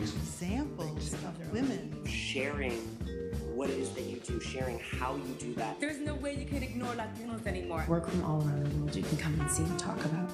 examples of women sharing what it is that you do, sharing how you do that. There's no way you can ignore Latinos anymore. Work from all around the world you can come and see and talk about.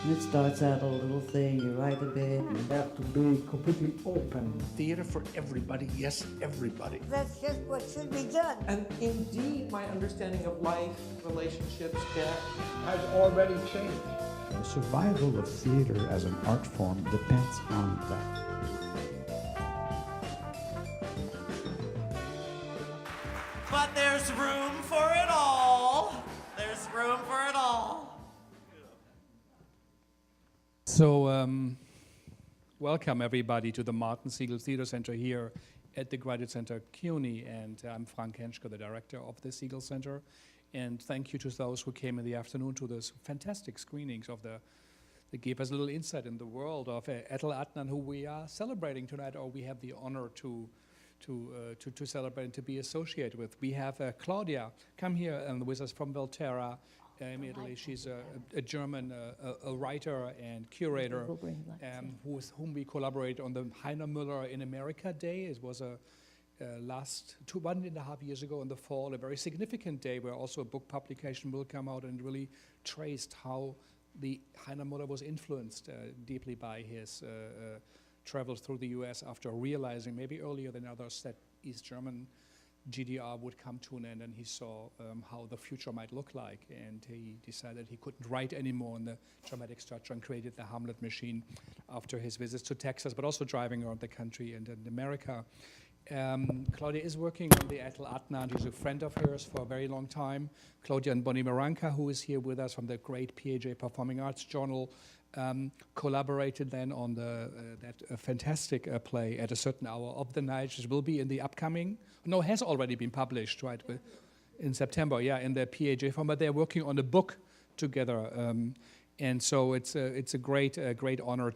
It starts out a little thing, you write a bit. You have to be completely open. Theater for everybody, yes, everybody. That's just what should be done. And indeed, my understanding of life, relationships, death has already changed. The survival of theater as an art form depends on that. But there's room for it all. There's room for it all. So, welcome everybody to the Martin Segal Theater Center here at the Graduate Center CUNY, and I'm Frank Henschke, the director of the Segal Center. And thank you to those who came in the afternoon to those fantastic screenings of that gave us a little insight in the world of Etel Adnan, who we are celebrating tonight, or we have the honor to celebrate and to be associated with. We have Klaudia come here with us from Volterra. In Italy. She's a German a writer and curator with whom we collaborate on the Heiner Müller in America Day. It was a last 1.5 years ago in the fall, a very significant day where also a book publication will come out and really traced how the Heiner Müller was influenced deeply by his travels through the US after realizing, maybe earlier than others, that East German GDR would come to an end, and he saw how the future might look like, and he decided he couldn't write anymore in the dramatic structure and created the Hamlet machine after his visits to Texas, but also driving around the country and in America. Klaudia is working on the Etel Adnan. She's a friend of hers for a very long time. Klaudia and Bonnie Marranca, who is here with us from the great PAJ Performing Arts Journal, collaborated then on that fantastic play At a Certain Hour of the Night, which will be in the upcoming, has already been published, right, in September, in the PAJ form, but they're working on a book together, and so it's a great honor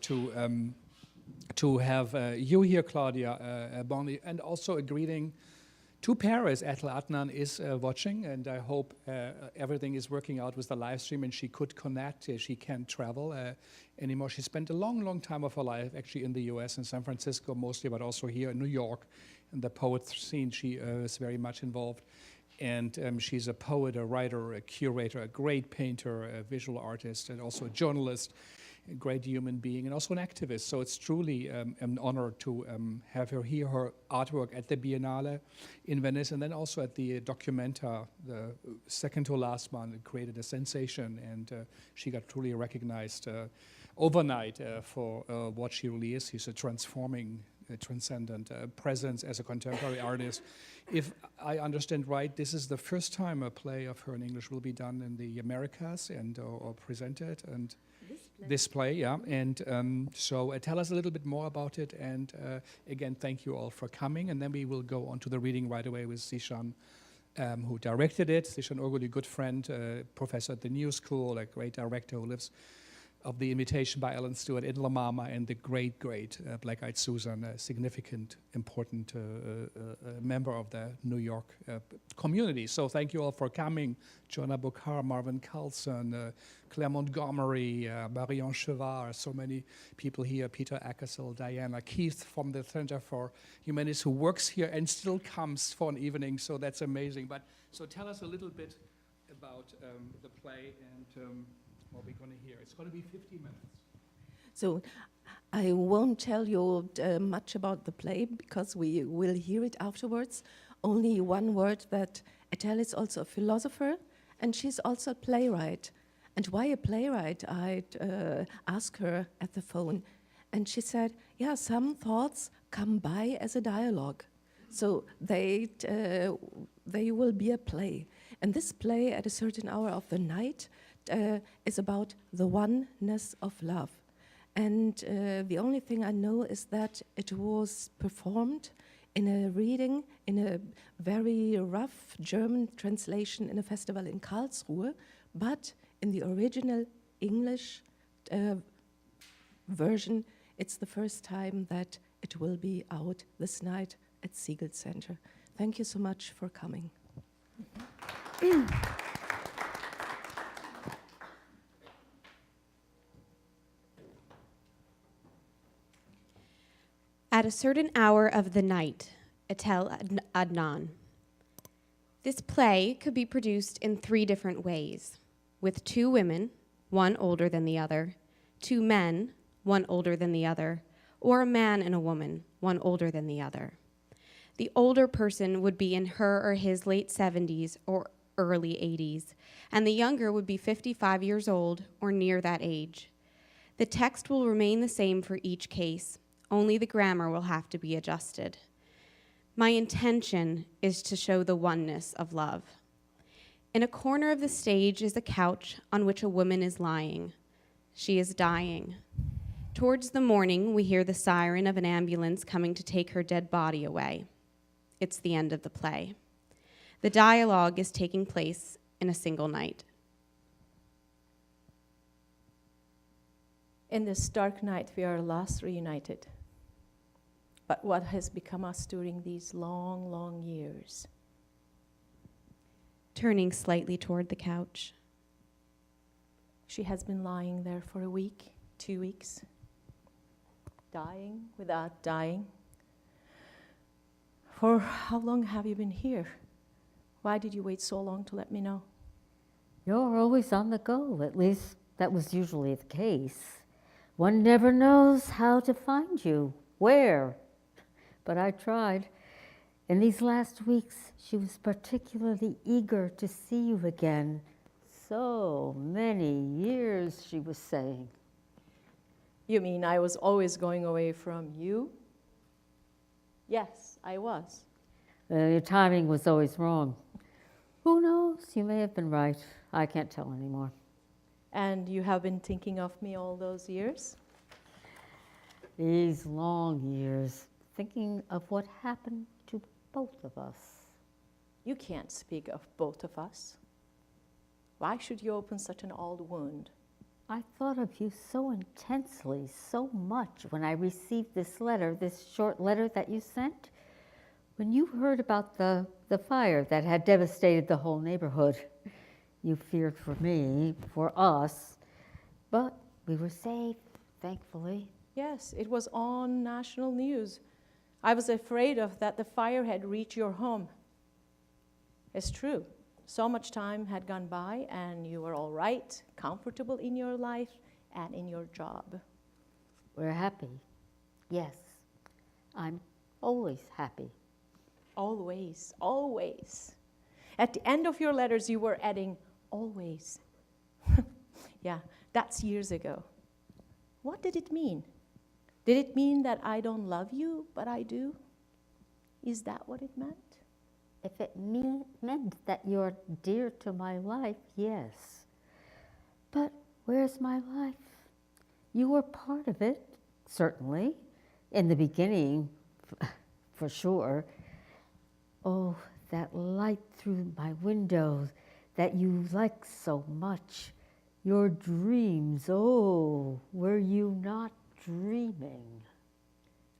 to have you here, Klaudia, Bonnie, and also a greeting to Paris. Etel Adnan is watching, and I hope everything is working out with the live stream and she could connect. She can't travel anymore. She spent a long time of her life actually in the US, in San Francisco mostly, but also here in New York. In the poet scene, she is very much involved. And she's a poet, a writer, a curator, a great painter, a visual artist, and also a journalist, a great human being, and also an activist. So it's truly an honor to have her here, her artwork at the Biennale in Venice, and then also at the Documenta, the second to last one. It created a sensation, and she got truly recognized overnight for what she really is. She's a transforming, transcendent presence as a contemporary artist. If I understand right, this is the first time a play of her in English will be done in the Americas and or presented, and this play, and so tell us a little bit more about it, and again, thank you all for coming, and then we will go on to the reading right away with Zishan, who directed it. Zishan Ugurlu, good friend, professor at the New School, a great director who lives of The Invitation by Ellen Stewart in La Mama, and the great Black-Eyed Susan, a significant, important member of the New York community. So thank you all for coming. Joanna Bukhar, Marvin Carlson, Claire Montgomery, Marion Chevard, so many people here, Peter Ackersell, Diana, Keith from the Center for Humanities, who works here and still comes for an evening, so that's amazing. But so tell us a little bit about the play and what we're going to hear. It's going to be 50 minutes. So I won't tell you much about the play because we will hear it afterwards. Only one word, that Etel is also a philosopher and she's also a playwright. And why a playwright? I'd ask her at the phone. And she said, yeah, some thoughts come by as a dialogue. So they will be a play. And this play, At a Certain Hour of the Night, is about the oneness of love. And the only thing I know is that it was performed in a reading, in a very rough German translation in a festival in Karlsruhe, but in the original English version, it's the first time that it will be out this night at Segal Center. Thank you so much for coming. At a certain hour of the night, Etel Adnan. This play could be produced in 3 different ways, with 2 women, one older than the other, 2 men, one older than the other, or a man and a woman, one older than the other. The older person would be in her or his late 70s or early 80s, and the younger would be 55 years old or near that age. The text will remain the same for each case, only the grammar will have to be adjusted. My intention is to show the oneness of love. In a corner of the stage is a couch on which a woman is lying. She is dying. Towards the morning, we hear the siren of an ambulance coming to take her dead body away. It's the end of the play. The dialogue is taking place in a single night. In this dark night, we are last reunited. But what has become us during these long, long years? Turning slightly toward the couch. She has been lying there for a week, 2 weeks, dying without dying. For how long have you been here? Why did you wait so long to let me know? You're always on the go, at least that was usually the case. One never knows how to find you, where. But I tried. In these last weeks, she was particularly eager to see you again. So many years, she was saying. You mean I was always going away from you? Yes, I was. Your timing was always wrong. Who knows? You may have been right. I can't tell anymore. And you have been thinking of me all those years? These long years, thinking of what happened to both of us. You can't speak of both of us. Why should you open such an old wound? I thought of you so intensely, so much when I received this letter, this short letter that you sent. When you heard about the fire that had devastated the whole neighborhood, you feared for me, for us, but we were safe, thankfully. Yes, it was on national news. I was afraid of that the fire had reached your home. It's true. So much time had gone by and you were all right, comfortable in your life and in your job. We're happy. Yes, I'm always happy. Always, always. At the end of your letters, you were adding always. Yeah, that's years ago. What did it mean? Did it mean that I don't love you, but I do? Is that what it meant? If it meant that you're dear to my life, yes. But where's my life? You were part of it, certainly. In the beginning, for sure. Oh, that light through my window that you like so much. Your dreams, oh, were you not dreaming?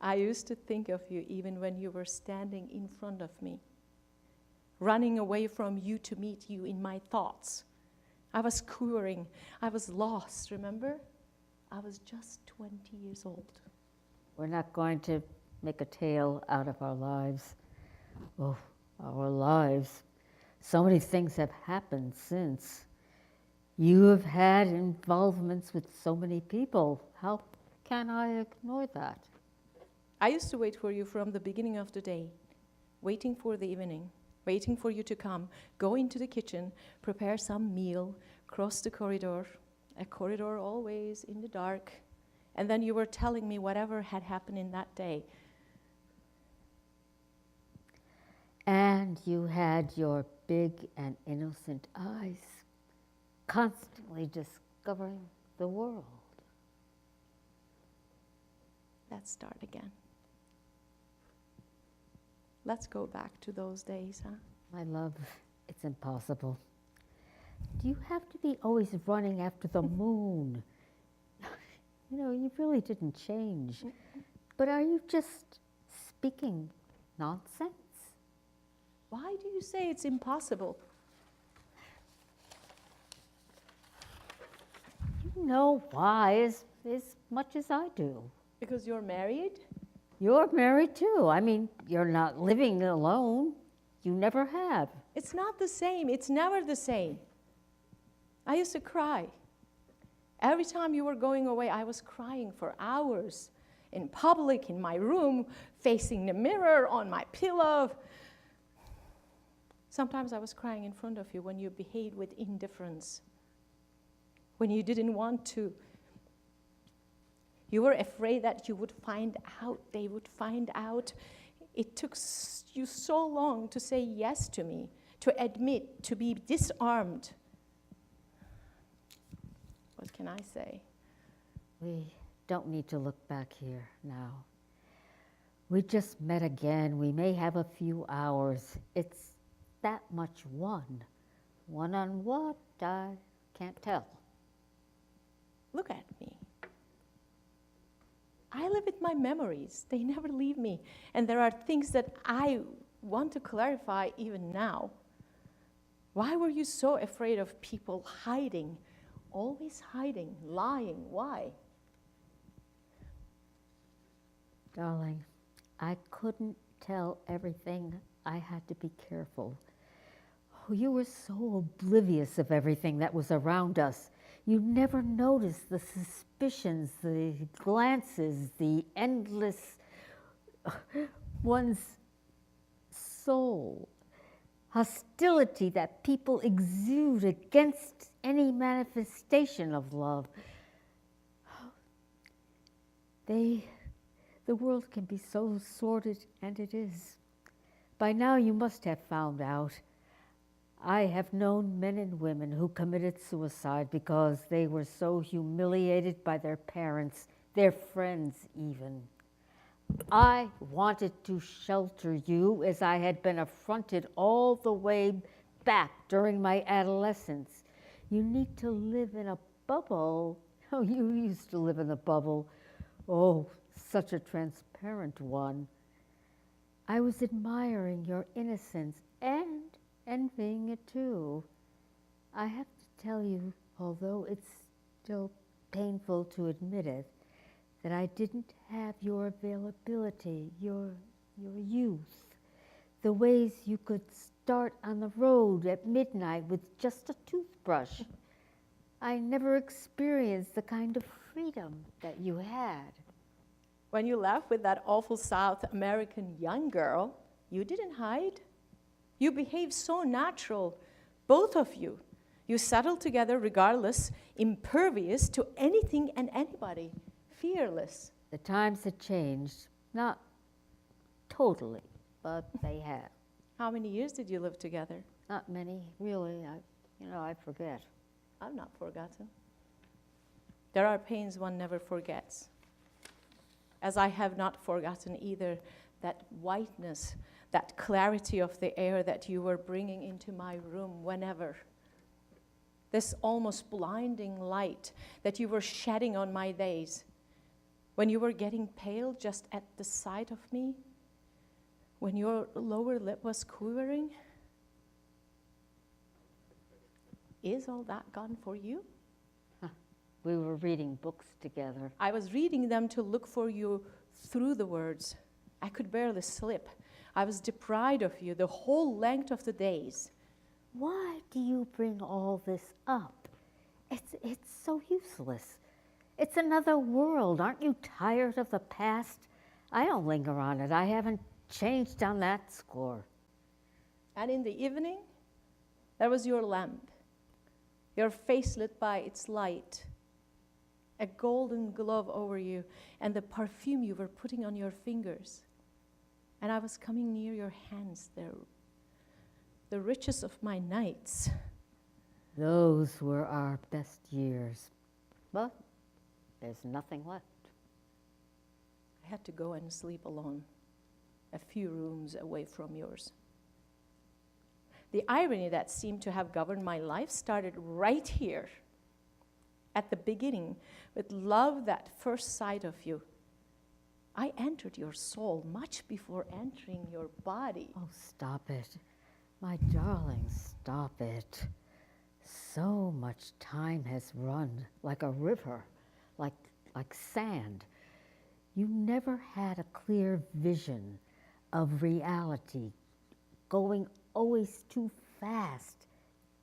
I used to think of you even when you were standing in front of me, running away from you to meet you in my thoughts. I was quivering. I was lost, remember? I was just 20 years old. We're not going to make a tale out of our lives. Oh, our lives. So many things have happened since. You have had involvements with so many people. How can I ignore that? I used to wait for you from the beginning of the day, waiting for the evening, waiting for you to come, go into the kitchen, prepare some meal, cross the corridor, a corridor always in the dark, and then you were telling me whatever had happened in that day. And you had your big and innocent eyes, constantly discovering the world. Let's start again. Let's go back to those days, huh? My love, it's impossible. Do you have to be always running after the moon? You know, you really didn't change. But are you just speaking nonsense? Why do you say it's impossible? You know why as much as I do. Because you're married? You're married too. I mean, you're not living alone. You never have. It's not the same. It's never the same. I used to cry. Every time you were going away, I was crying for hours in public, in my room, facing the mirror, on my pillow. Sometimes I was crying in front of you when you behaved with indifference, when you didn't want to. You were afraid that you would find out, they would find out. It took you so long to say yes to me, to admit, to be disarmed. What can I say? We don't need to look back here now. We just met again. We may have a few hours. It's that much one. One on what? I can't tell. Look at me. I live with my memories. They never leave me. And there are things that I want to clarify even now. Why were you so afraid of people hiding? Always hiding, lying. Why? Darling, I couldn't tell everything. I had to be careful. Oh, you were so oblivious of everything that was around us. You never noticed the suspicions, the glances, the endless one's soul, hostility that people exude against any manifestation of love. The world can be so sordid, and it is. By now you must have found out. I have known men and women who committed suicide because they were so humiliated by their parents, their friends even. I wanted to shelter you as I had been affronted all the way back during my adolescence. You need to live in a bubble. Oh, you used to live in a bubble. Oh, such a transparent one. I was admiring your innocence and envying it too. I have to tell you, although it's still painful to admit it, that I didn't have your availability, your youth, the ways you could start on the road at midnight with just a toothbrush. I never experienced the kind of freedom that you had. When you left with that awful South American young girl, you didn't hide. You behaved so natural, both of you. You settled together regardless, impervious to anything and anybody, fearless. The times had changed, not totally, but they have. How many years did you live together? Not many, really. I forget. I've not forgotten. There are pains one never forgets. As I have not forgotten either that whiteness, that clarity of the air that you were bringing into my room whenever. This almost blinding light that you were shedding on my days. When you were getting pale just at the sight of me. When your lower lip was quivering. Is all that gone for you? We were reading books together. I was reading them to look for you through the words. I could barely slip. I was deprived of you the whole length of the days. Why do you bring all this up? It's so useless. It's another world. Aren't you tired of the past? I don't linger on it. I haven't changed on that score. And in the evening, there was your lamp, your face lit by its light, a golden glove over you, and the perfume you were putting on your fingers. And I was coming near your hands, the richest of my nights. Those were our best years. But there's nothing left. I had to go and sleep alone, a few rooms away from yours. The irony that seemed to have governed my life started right here, at the beginning, with love, that first sight of you. I entered your soul much before entering your body. Oh, stop it. My darling, stop it. So much time has run like a river, like sand. You never had a clear vision of reality, going always too fast.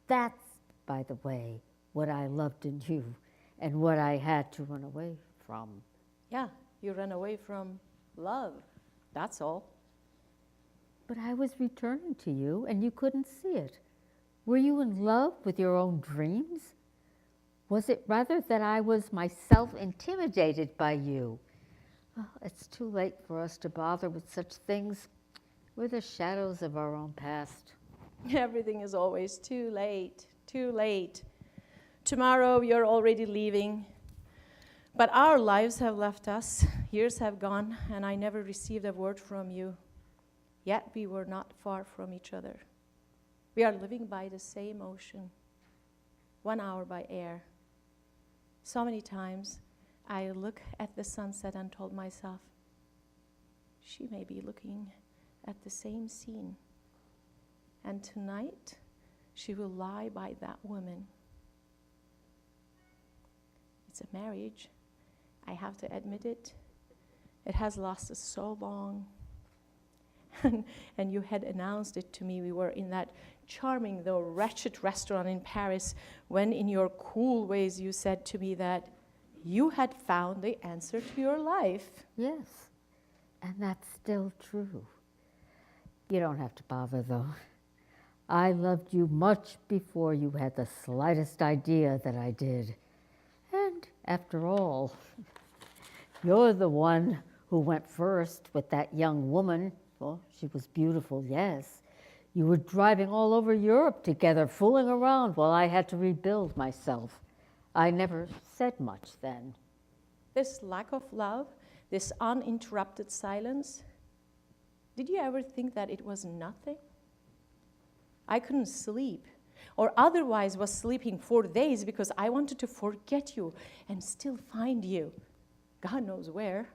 That's, by the way, what I loved in you and what I had to run away from. Yeah, you ran away from love, that's all. But I was returning to you and you couldn't see it. Were you in love with your own dreams? Was it rather that I was myself intimidated by you? Oh, it's too late for us to bother with such things. We're the shadows of our own past. Everything is always too late, too late. Tomorrow you're already leaving. But our lives have left us, years have gone, and I never received a word from you. Yet we were not far from each other. We are living by the same ocean, 1 hour by air. So many times I look at the sunset and told myself, she may be looking at the same scene. And tonight, she will lie by that woman. It's a marriage. I have to admit it. It has lasted so long. And you had announced it to me. We were in that charming, though wretched restaurant in Paris when in your cool ways you said to me that you had found the answer to your life. Yes, and that's still true. You don't have to bother, though. I loved you much before you had the slightest idea that I did. And after all, you're the one who went first with that young woman. Well, she was beautiful, yes. You were driving all over Europe together, fooling around while I had to rebuild myself. I never said much then. This lack of love, this uninterrupted silence, did you ever think that it was nothing? I couldn't sleep, or otherwise was sleeping for days because I wanted to forget you and still find you, God knows where.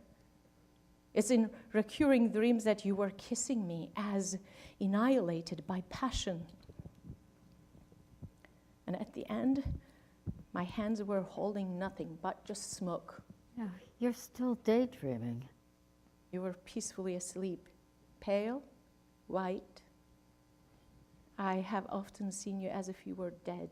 It's in recurring dreams that you were kissing me as annihilated by passion. And at the end, my hands were holding nothing but just smoke. No, you're still daydreaming. You were peacefully asleep, pale, white. I have often seen you as if you were dead.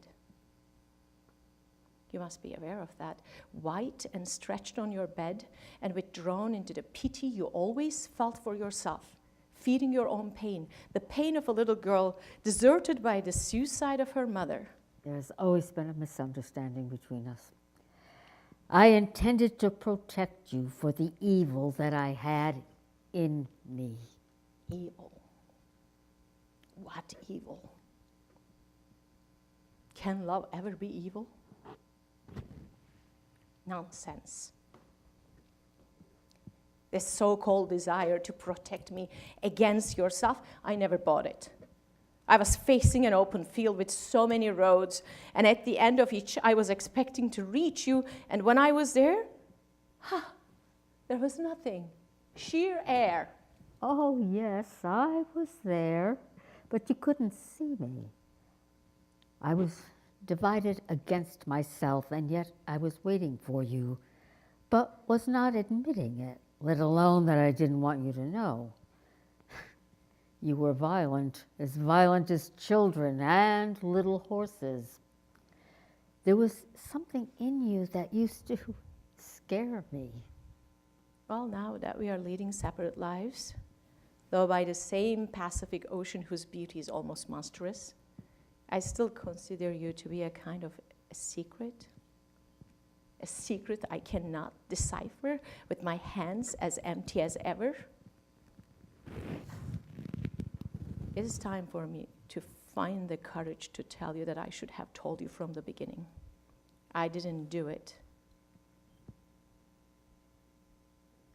You must be aware of that. White and stretched on your bed and withdrawn into the pity you always felt for yourself, feeding your own pain, the pain of a little girl deserted by the suicide of her mother. There's always been a misunderstanding between us. I intended to protect you for the evil that I had in me. Evil. What evil? Can love ever be evil? Nonsense. This so-called desire to protect me against yourself, I never bought it. I was facing an open field with so many roads, and at the end of each, I was expecting to reach you, and when I was there, there was nothing. Sheer air. Oh, yes, I was there, but you couldn't see me. I was divided against myself, and yet I was waiting for you, but was not admitting it, let alone that I didn't want you to know. You were violent as children and little horses. There was something in you that used to scare me. Well, now that we are leading separate lives, though by the same Pacific Ocean whose beauty is almost monstrous, I still consider you to be a kind of a secret I cannot decipher with my hands as empty as ever. It is time for me to find the courage to tell you that I should have told you from the beginning. I didn't do it.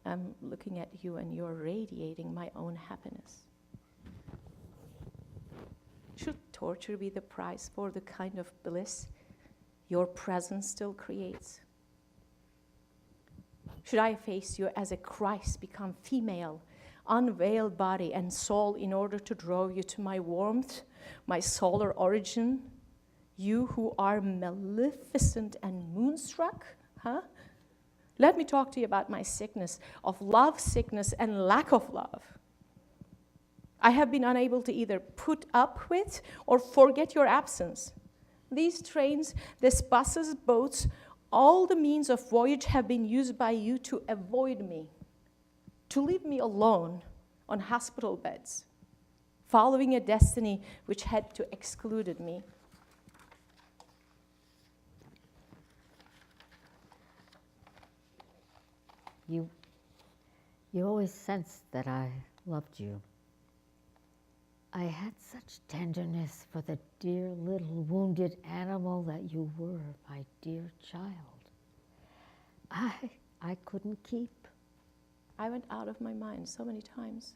I'm looking at you and you're radiating my own happiness. Should torture be the price for the kind of bliss your presence still creates? Should I face you as a Christ become female, unveiled body and soul in order to draw you to my warmth, my solar origin? You who are maleficent and moonstruck, huh? Let me talk to you about my sickness of love, sickness, and lack of love. I have been unable to either put up with or forget your absence. These trains, these buses, boats, all the means of voyage have been used by you to avoid me, to leave me alone on hospital beds, following a destiny which had to excluded me. You always sensed that I loved you. I had such tenderness for the dear little wounded animal that you were, my dear child. I couldn't keep. I went out of my mind so many times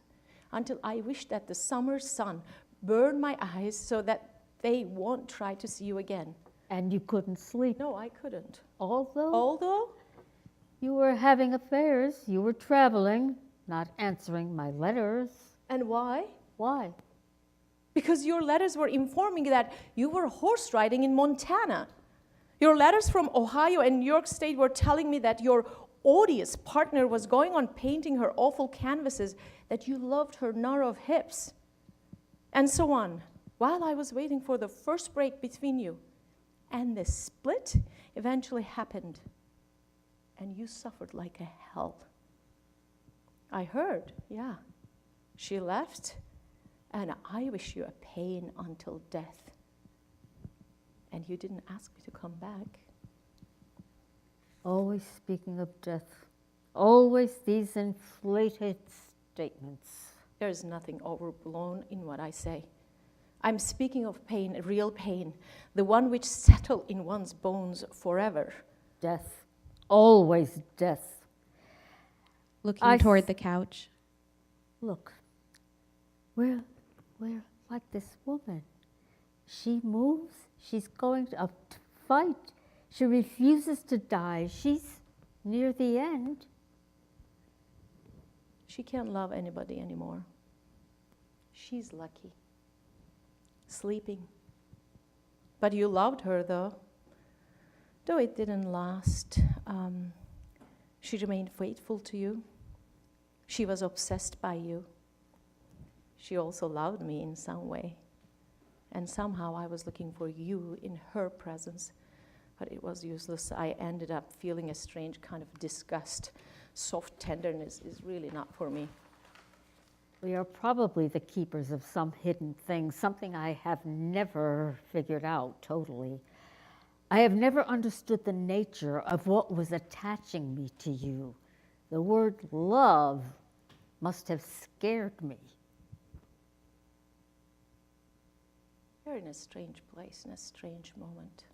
until I wished that the summer sun burned my eyes so that they won't try to see you again. And you couldn't sleep? No, I couldn't. Although you were having affairs, you were traveling, not answering my letters. And why? Why? Because your letters were informing that you were horse riding in Montana. Your letters from Ohio and New York State were telling me that your odious partner was going on painting her awful canvases, that you loved her narrow hips, and so on, while I was waiting for the first break between you. And the split eventually happened, and you suffered like a hell. I heard, yeah, she left, and I wish you a pain until death. And you didn't ask me to come back. Always speaking of death. Always these inflated statements. There is nothing overblown in what I say. I'm speaking of pain, real pain, the one which settles in one's bones forever. Death. Always death. Looking toward the couch. Look, we're like this woman. She moves, she's going to fight. She refuses to die. She's near the end. She can't love anybody anymore. She's lucky. Sleeping. But you loved her, though. Though it didn't last, she remained faithful to you. She was obsessed by you. She also loved me in some way. And somehow I was looking for you in her presence, but it was useless. I ended up feeling a strange kind of disgust. Soft tenderness is really not for me. We are probably the keepers of some hidden thing, something I have never figured out totally. I have never understood the nature of what was attaching me to you. The word love must have scared me. You're in a strange place, in a strange moment.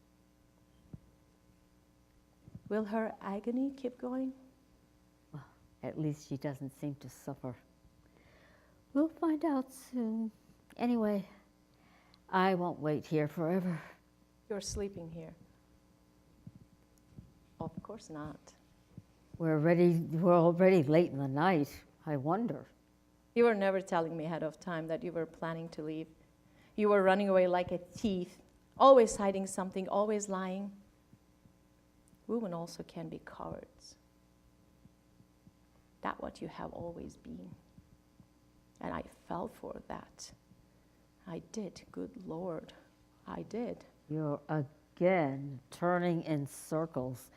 Will her agony keep going? Well, at least she doesn't seem to suffer. We'll find out soon. Anyway, I won't wait here forever. You're sleeping here. Of course not. We're already late in the night. I wonder. You were never telling me ahead of time that you were planning to leave. You were running away like a thief, always hiding something, always lying. Women also can be cowards. That's what you have always been. And I fell for that. I did, good Lord, I did. You're again turning in circles.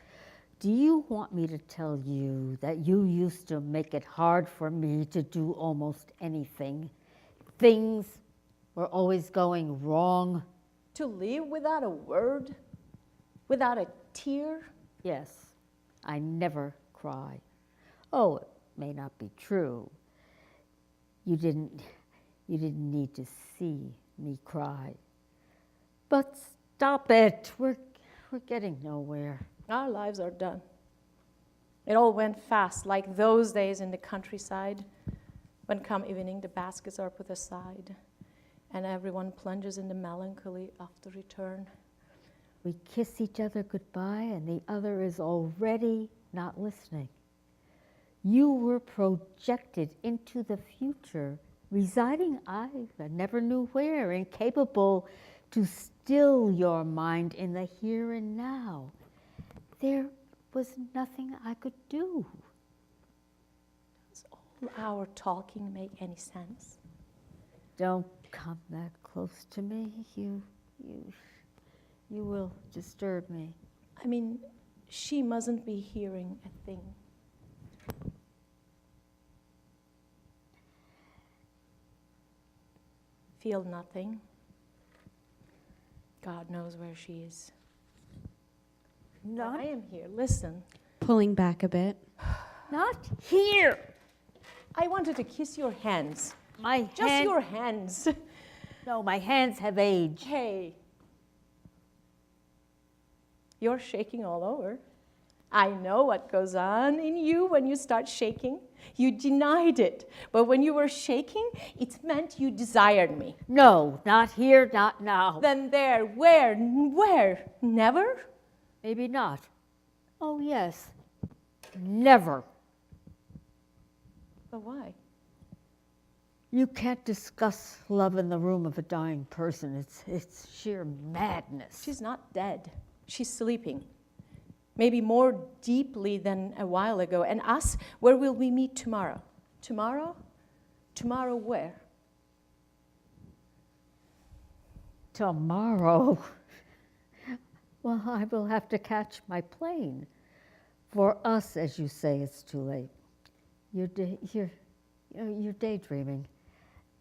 Do you want me to tell you that you used to make it hard for me to do almost anything? Things were always going wrong. To live without a word, without a tear? Yes, I never cry. Oh, it may not be true. You didn't need to see me cry. But stop it. We're getting nowhere. Our lives are done. It all went fast, like those days in the countryside, when come evening the baskets are put aside, and everyone plunges into melancholy after return. We kiss each other goodbye, and the other is already not listening. You were projected into the future, residing I never knew where, incapable to still your mind in the here and now. There was nothing I could do. Does all our talking make any sense? Don't come that close to me. You will disturb me. I mean, she mustn't be hearing a thing. Feel nothing. God knows where she is. Not, I am here. Listen. Pulling back a bit. not here. I wanted to kiss your hands. My Just hand- your hands. No, my hands have aged. Hey. You're shaking all over. I know what goes on in you when you start shaking. You denied it. But when you were shaking, it meant you desired me. No, not here, not now. Then there, where? Never? Maybe not. Oh, yes. Never. But why? You can't discuss love in the room of a dying person. It's sheer madness. She's not dead. She's sleeping. Maybe more deeply than a while ago. And us, where will we meet tomorrow? Tomorrow? Tomorrow where? Tomorrow. Well, I will have to catch my plane. For us, as you say, it's too late. You're daydreaming.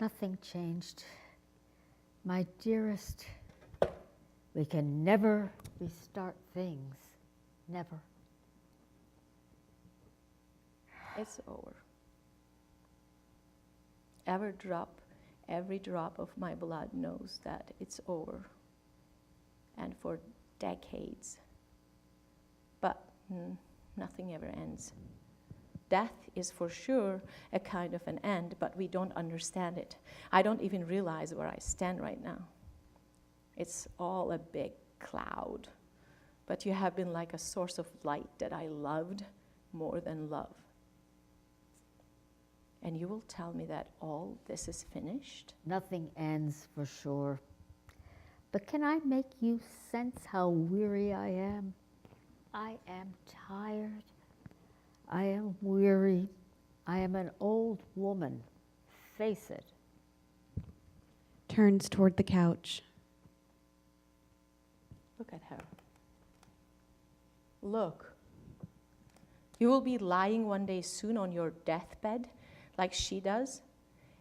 Nothing changed. My dearest, we can never restart things. Never. It's over. Every drop of my blood knows that it's over. And for decades. But nothing ever ends. Death is for sure a kind of an end, but we don't understand it. I don't even realize where I stand right now. It's all a big cloud. But you have been like a source of light that I loved more than love. And you will tell me that all this is finished? Nothing ends for sure. But can I make you sense how weary I am? I am tired. I am weary. I am an old woman. Face it. Turns toward the couch. Look at her. Look. You will be lying one day soon on your deathbed like she does.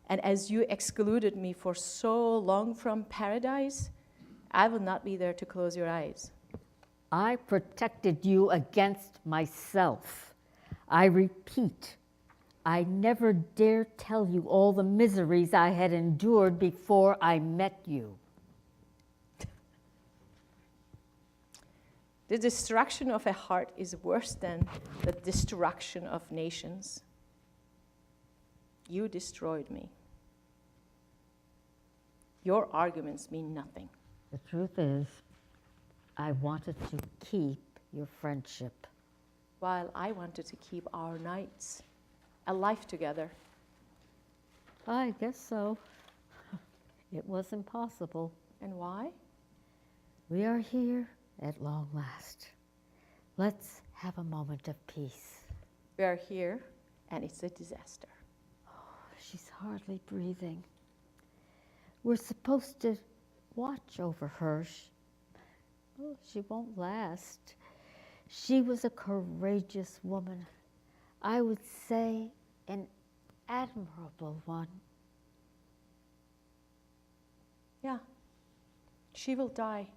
And as you excluded me for so long from paradise, I will not be there to close your eyes. I protected you against myself. I repeat, I never dare tell you all the miseries I had endured before I met you. The destruction of a heart is worse than the destruction of nations. You destroyed me. Your arguments mean nothing. The truth is, I wanted to keep your friendship. While I wanted to keep our nights alive together. I guess so. It was impossible. And why? We are here at long last. Let's have a moment of peace. We are here, and it's a disaster. Oh, she's hardly breathing. We're supposed to watch over her. She won't last. She was a courageous woman. I would say an admirable one. Yeah, she will die.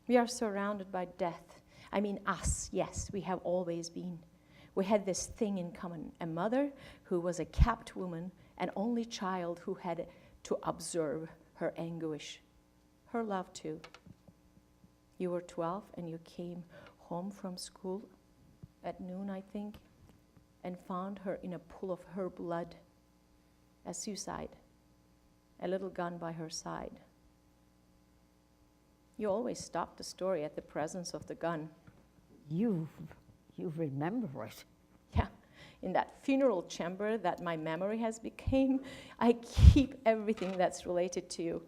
We are surrounded by death. I mean, us, yes, we have always been. We had this thing in common, a mother who was a kept woman, an only child who had to observe her anguish, her love too. You were 12 and you came home from school at noon, I think, and found her in a pool of her blood, a suicide, a little gun by her side. You always stop the story at the presence of the gun. You remember it. Yeah, in that funeral chamber that my memory has become, I keep everything that's related to you.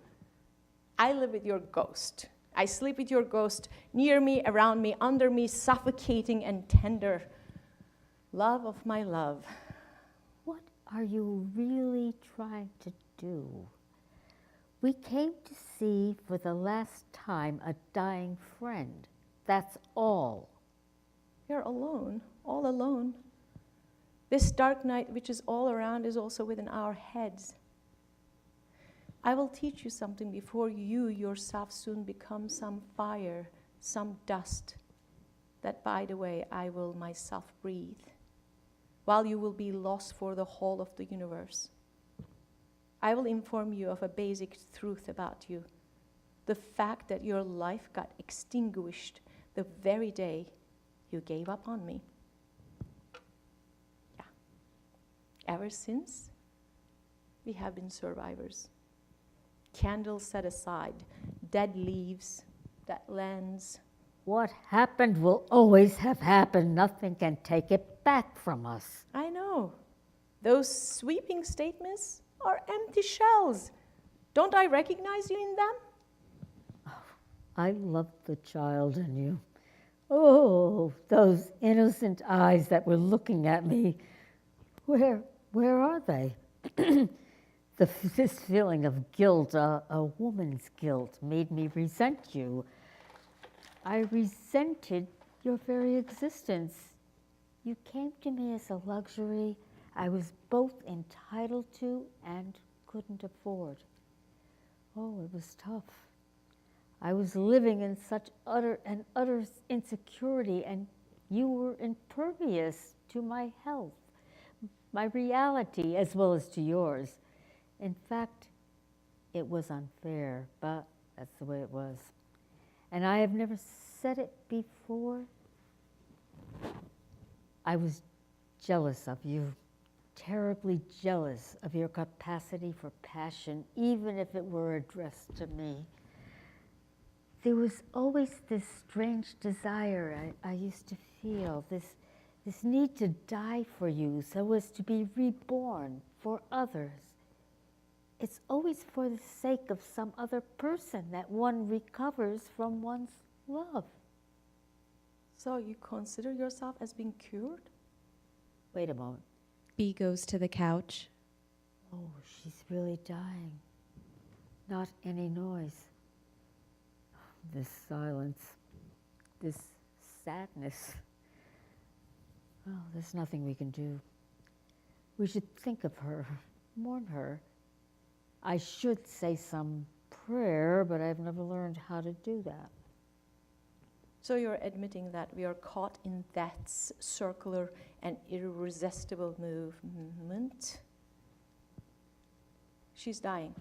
I live with your ghost. I sleep with your ghost near me, around me, under me, suffocating and tender. Love of my love. What are you really trying to do? We came to see for the last time a dying friend. That's all. You're alone, all alone. This dark night, which is all around, is also within our heads. I will teach you something before you yourself soon become some fire, some dust, that, by the way, I will myself breathe, while you will be lost for the whole of the universe. I will inform you of a basic truth about you, the fact that your life got extinguished the very day you gave up on me. Yeah. Ever since, we have been survivors. Candles set aside, dead leaves, dead lands. What happened will always have happened. Nothing can take it back from us. I know. Those sweeping statements are empty shells. Don't I recognize you in them? Oh, I love the child in you. Oh, those innocent eyes that were looking at me. Where are they? This feeling of guilt, a woman's guilt, made me resent you. I resented your very existence. You came to me as a luxury I was both entitled to and couldn't afford. Oh, it was tough. I was living in such utter insecurity, and you were impervious to my health, my reality, as well as to yours. In fact, it was unfair, but that's the way it was. And I have never said it before. I was jealous of you, terribly jealous of your capacity for passion, even if it were addressed to me. There was always this strange desire I used to feel, this need to die for you so as to be reborn for others. It's always for the sake of some other person that one recovers from one's love. So you consider yourself as being cured? Wait a moment. B goes to the couch. Oh, she's really dying. Not any noise. This silence, this sadness. Well, there's nothing we can do. We should think of her, mourn her. I should say some prayer, but I've never learned how to do that. So you're admitting that we are caught in death's circular and irresistible movement? She's dying.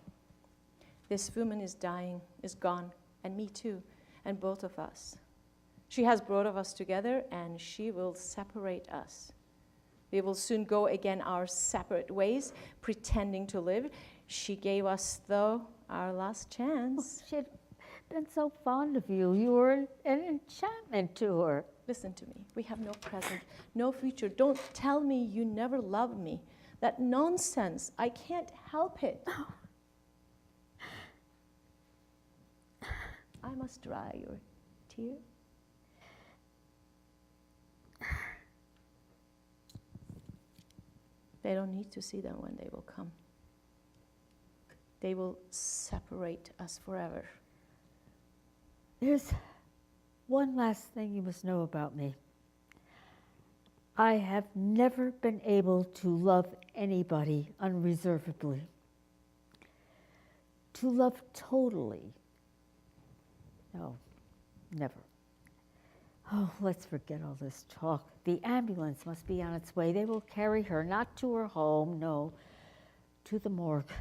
This woman is dying, is gone, and me too, and both of us. She has brought us together, and she will separate us. We will soon go again our separate ways, pretending to live. She gave us, though, our last chance. Oh, she had been so fond of you. You were an enchantment to her. Listen to me. We have no present, no future. Don't tell me you never loved me. That nonsense. I can't help it. I must dry your tear. They don't need to see them when they will come. They will separate us forever. There's one last thing you must know about me. I have never been able to love anybody unreservedly. To love totally. No, never. Oh, let's forget all this talk. The ambulance must be on its way. They will carry her, not to her home, no, to the morgue.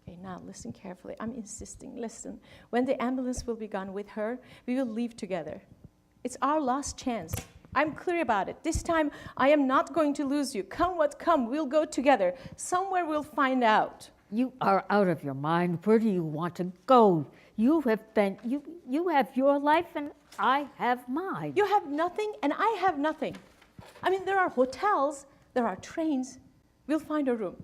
Okay, now listen carefully. I'm insisting, listen. When the ambulance will be gone with her, we will leave together. It's our last chance. I'm clear about it. This time, I am not going to lose you. Come what come, we'll go together. Somewhere we'll find out. You are out of your mind. Where do you want to go? You have your life and I have mine. You have nothing and I have nothing. I mean, there are hotels, There are trains. We'll find a room.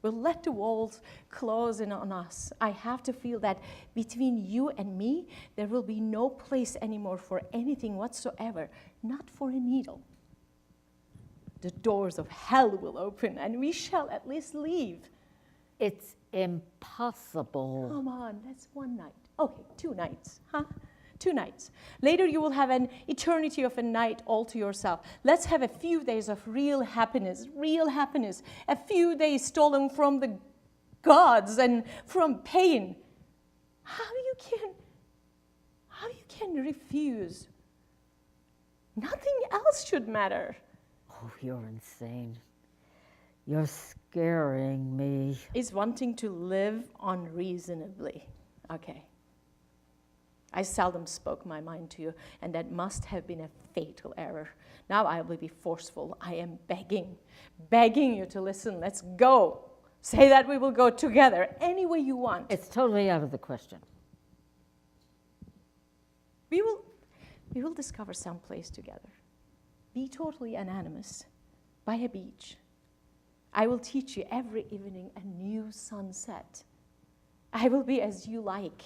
We'll let the walls close in on us. I have to feel that between you and me, there will be no place anymore for anything whatsoever, not for a needle. The doors of hell will open, and we shall at least leave. It's impossible. Come on, that's one night. Okay, 2 nights, huh? 2 nights. Later, you will have an eternity of a night all to yourself. Let's have a few days of real happiness, a few days stolen from the gods and from pain. How you can refuse? Nothing else should matter. Oh, you're insane. You're scaring me. Is wanting to live unreasonably. Okay. I seldom spoke my mind to you, and that must have been a fatal error. Now I will be forceful. I am begging you to listen. Let's go. Say that we will go together any way you want. It's totally out of the question. We will discover some place together. Be totally anonymous by a beach. I will teach you every evening a new sunset. I will be as you like.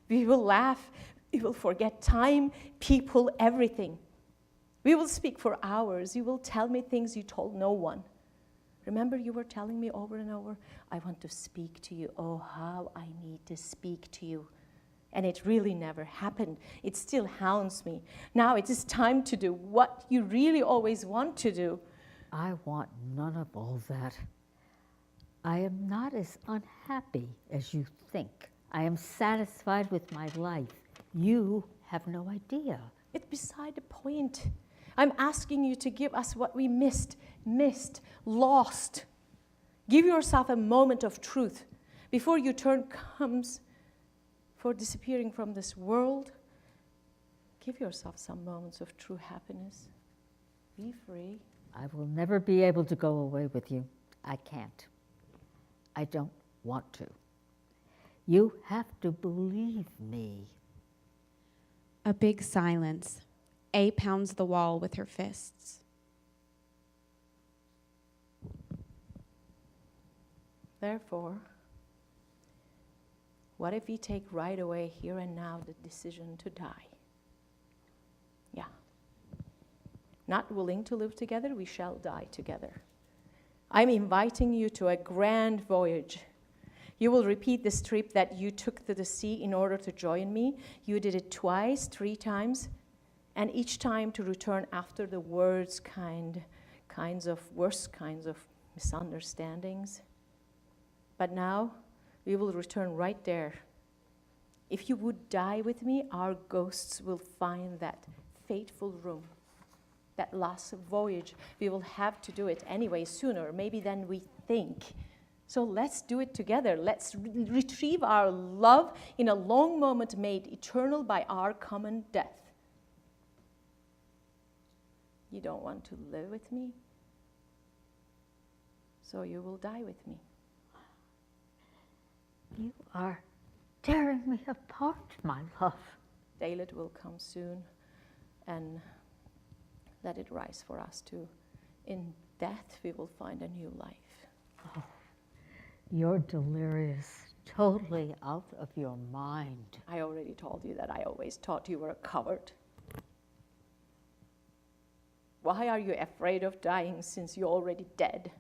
We will laugh, we will forget time, people, everything. We will speak for hours. You will tell me things you told no one. Remember, you were telling me over and over, I want to speak to you. Oh, how I need to speak to you. And it really never happened. It still haunts me. Now it is time to do what you really always want to do. I want none of all that. I am not as unhappy as you think. I am satisfied with my life. You have no idea. It's beside the point. I'm asking you to give us what we missed, lost. Give yourself a moment of truth before your turn comes for disappearing from this world. Give yourself some moments of true happiness. Be free. I will never be able to go away with you. I can't. I don't want to. You have to believe me. A big silence. A pounds the wall with her fists. Therefore, what if we take right away, here and now, the decision to die? Yeah. Not willing to live together, we shall die together. I'm inviting you to a grand voyage. You will repeat this trip that you took to the sea in order to join me. You did it twice, 3 times, and each time to return after the worst kinds of misunderstandings. But now, we will return right there. If you would die with me, our ghosts will find that fateful room, that last voyage. We will have to do it anyway, sooner, maybe than we think. So let's do it together. Let's retrieve our love in a long moment made eternal by our common death. You don't want to live with me, so you will die with me. You are tearing me apart, my love. Daylight will come soon, and let it rise for us too. In death, we will find a new life. Oh, you're delirious, totally out of your mind. I already told you that I always thought you were a coward. Why are you afraid of dying since you're already dead?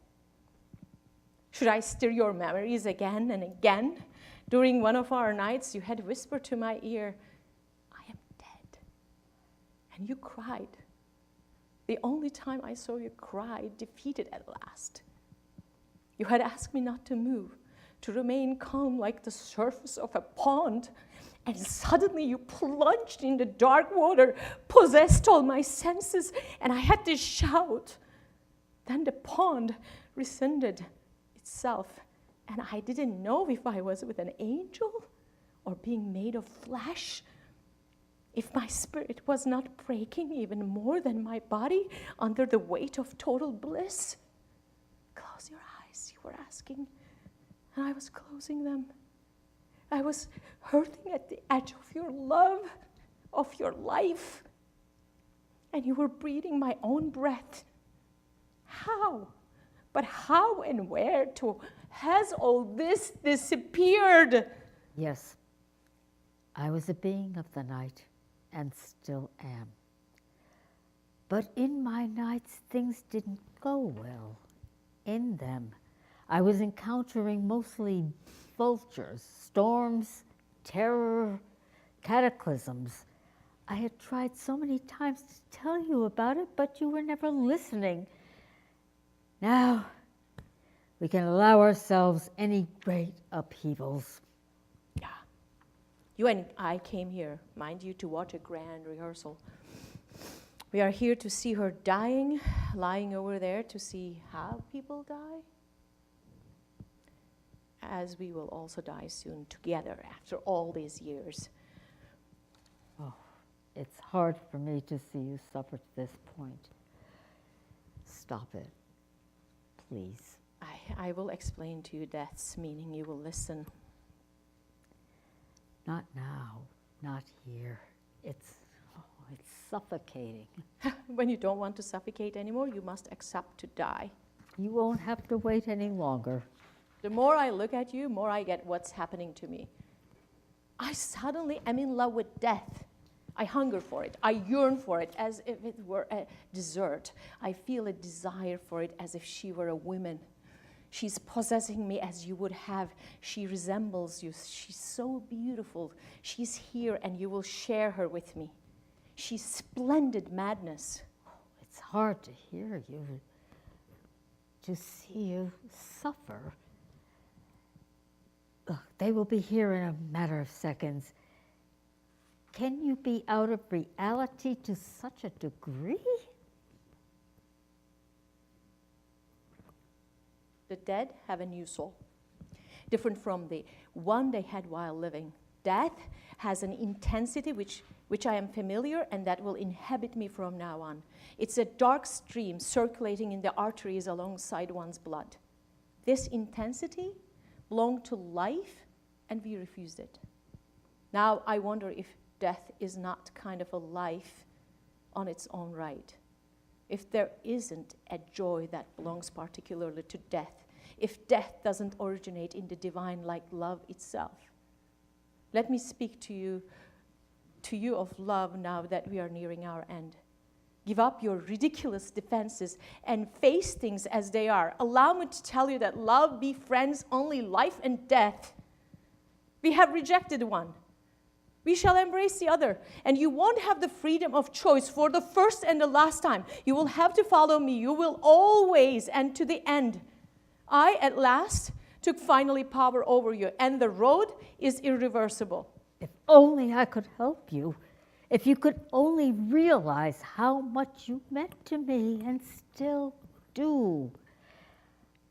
Should I stir your memories again and again? During one of our nights, you had whispered to my ear, I am dead. And you cried. The only time I saw you cry, defeated at last. You had asked me not to move, to remain calm like the surface of a pond. And suddenly you plunged in the dark water, possessed all my senses, and I had to shout. Then the pond rescinded itself, and I didn't know if I was with an angel or being made of flesh, if my spirit was not breaking even more than my body under the weight of total bliss. Close your eyes, you were asking, and I was closing them. I was hurting at the edge of your love, of your life, and you were breathing my own breath. how? But how and where has all this disappeared? Yes, I was a being of the night and still am. But in my nights, things didn't go well. In them, I was encountering mostly vultures, storms, terror, cataclysms. I had tried so many times to tell you about it, but you were never listening. Now, we can allow ourselves any great upheavals. Yeah. You and I came here, mind you, to watch a grand rehearsal. We are here to see her dying, lying over there to see how people die. As we will also die soon together after all these years. Oh, it's hard for me to see you suffer to this point. Stop it, please. I will explain to you death's meaning. You will listen. Not now, not here. It's suffocating. When you don't want to suffocate anymore, you must accept to die. You won't have to wait any longer. The more I look at you, more I get what's happening to me. I suddenly am in love with death. I hunger for it. I yearn for it as if it were a dessert. I feel a desire for it as if she were a woman. She's possessing me as you would have. She resembles you. She's so beautiful. She's here and you will share her with me. She's splendid madness. It's hard to hear you, to see you suffer. Look, they will be here in a matter of seconds. Can you be out of reality to such a degree? The dead have a new soul, different from the one they had while living. Death has an intensity which I am familiar and that will inhabit me from now on. It's a dark stream circulating in the arteries alongside one's blood. This intensity belonged to life and we refused it. Now I wonder if death is not kind of a life on its own right. If there isn't a joy that belongs particularly to death, if death doesn't originate in the divine like love itself. Let me speak to you of love now that we are nearing our end. Give up your ridiculous defenses and face things as they are. Allow me to tell you that love befriends only life and death. We have rejected one. We shall embrace the other. And you won't have the freedom of choice for the first and the last time. You will have to follow me. You will always and to the end. I, at last, took finally power over you, and the road is irreversible. If only I could help you. If you could only realize how much you meant to me and still do.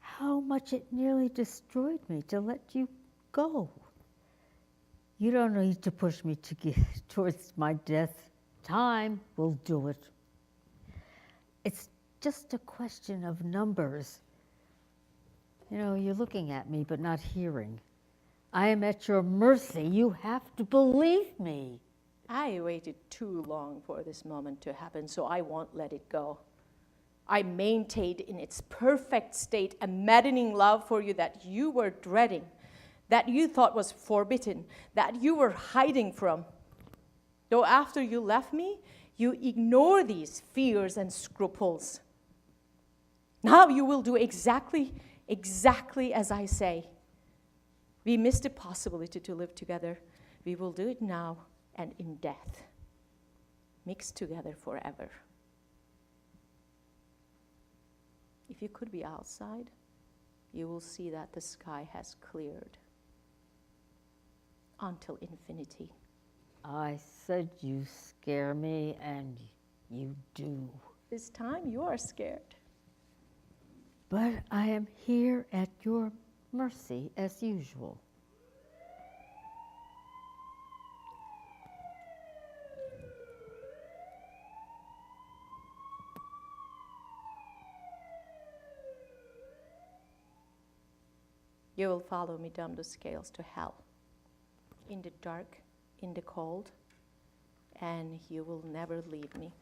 How much it nearly destroyed me to let you go. You don't need to push me to get towards my death. Time will do it. It's just a question of numbers. You know, you're looking at me but not hearing. I am at your mercy. You have to believe me. I waited too long for this moment to happen, so I won't let it go. I maintained in its perfect state a maddening love for you that you were dreading, that you thought was forbidden, that you were hiding from. Though after you left me, you ignore these fears and scruples. Now you will do exactly as I say. We missed the possibility to live together. We will do it now and in death, mixed together forever. If you could be outside, you will see that the sky has cleared until infinity. I said you scare me, and you do. This time you are scared. But I am here at your mercy as usual. You will follow me down the scales to hell, in the dark, in the cold, and you will never leave me.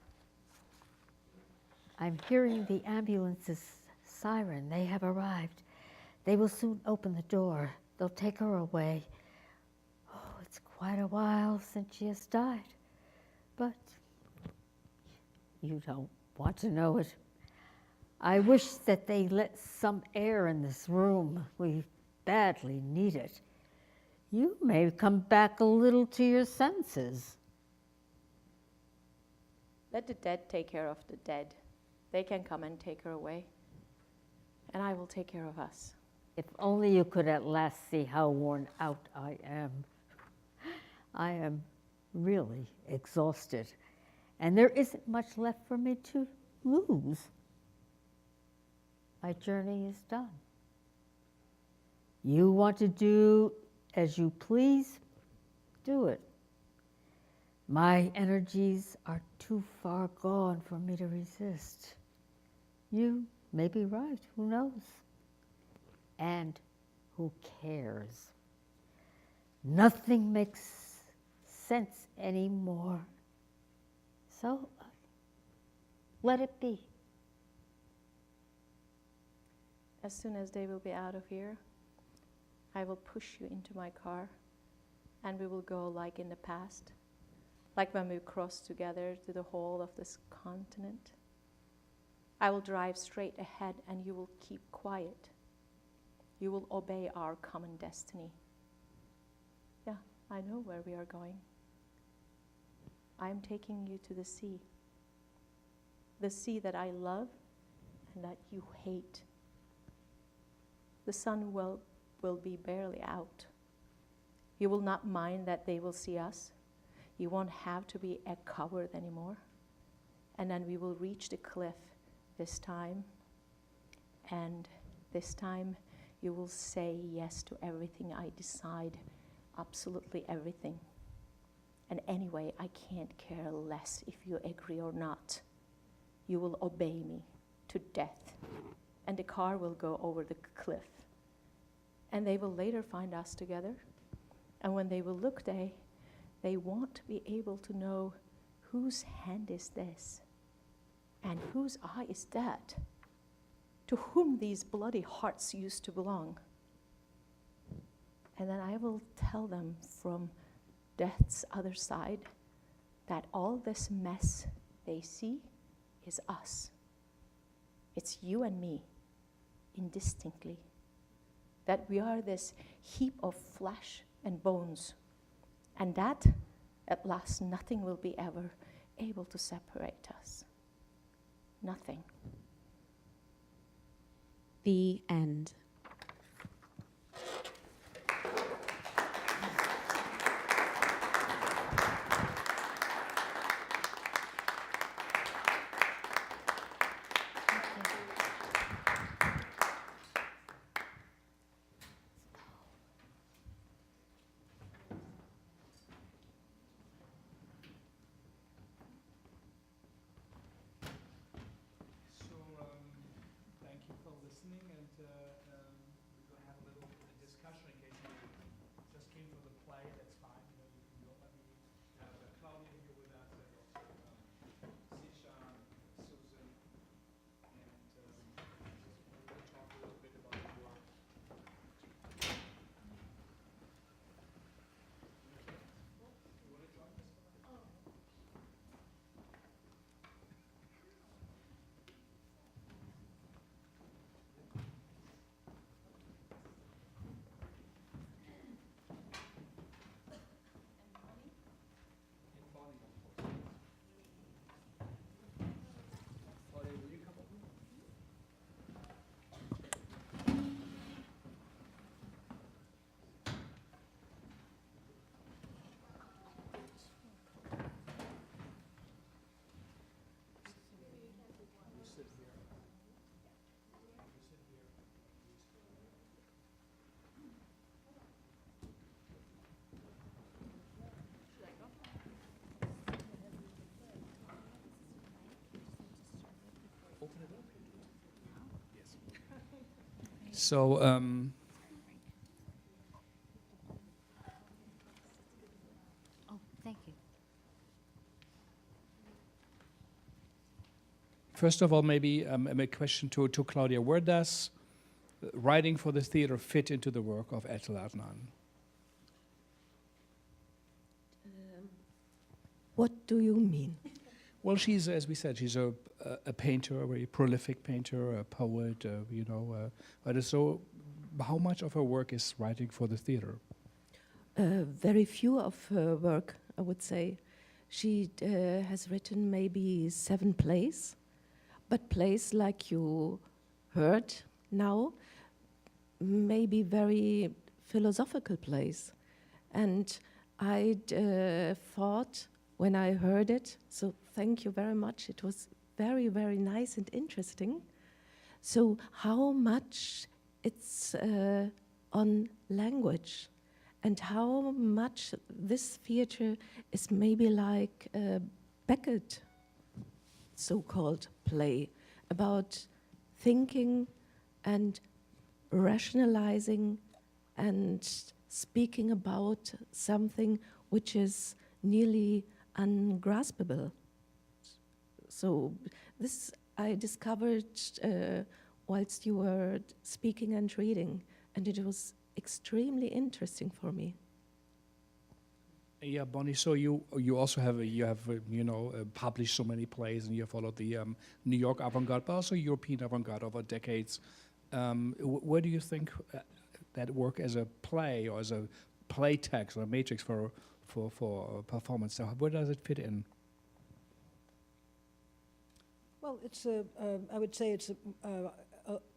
I'm hearing the ambulance's siren. They have arrived. They will soon open the door. They'll take her away. Oh, it's quite a while since she has died. But you don't want to know it. I wish that they let some air in this room. We badly need it. You may come back a little to your senses. Let the dead take care of the dead. They can come and take her away, and I will take care of us. If only you could at last see how worn out I am. I am really exhausted, and there isn't much left for me to lose. My journey is done. You want to do as you please, do it. My energies are too far gone for me to resist. You may be right, who knows? And who cares? Nothing makes sense anymore. So let it be. As soon as they will be out of here, I will push you into my car, and we will go like in the past, like when we crossed together to the whole of this continent. I will drive straight ahead, and you will keep quiet. You will obey our common destiny. Yeah, I know where we are going. I am taking you to the sea that I love and that you hate. The sun will be barely out. You will not mind that they will see us. You won't have to be a coward anymore. And then we will reach the cliff this time. And this time you will say yes to everything I decide, absolutely everything. And anyway, I can't care less if you agree or not. You will obey me to death. And the car will go over the cliff. And they will later find us together. And when they will look, they won't be able to know whose hand is this and whose eye is that, to whom these bloody hearts used to belong. And then I will tell them from death's other side that all this mess they see is us. It's you and me, indistinctly. That we are this heap of flesh and bones, and that at last nothing will be ever able to separate us. Nothing. The end. Klaudia here with us, and also Zishan, Susan, and we'll talk a little bit about the work. You want to join us? So, Oh, thank you. First of all, maybe a question to Klaudia. Where does writing for the theater fit into the work of Etel Adnan? What do you mean? Well, she's, as we said, she's a painter, a very prolific painter, a poet, you know. So how much of her work is writing for the theater? Very few of her work, I would say. She has written maybe 7 plays, but plays like you heard now, maybe very philosophical plays. And I thought when I heard it, so thank you very much, it was very, very nice and interesting. So how much it's on language, and how much this theater is maybe like a Beckett so-called play about thinking and rationalizing and speaking about something which is nearly ungraspable. So this I discovered whilst you were speaking and reading, and it was extremely interesting for me. Yeah, Bonnie. So you also have published so many plays, and you have followed the New York avant-garde, but also European avant-garde over decades. Where do you think that work as a play or as a play text or a matrix for performance? So where does it fit in? Well, it's I would say it's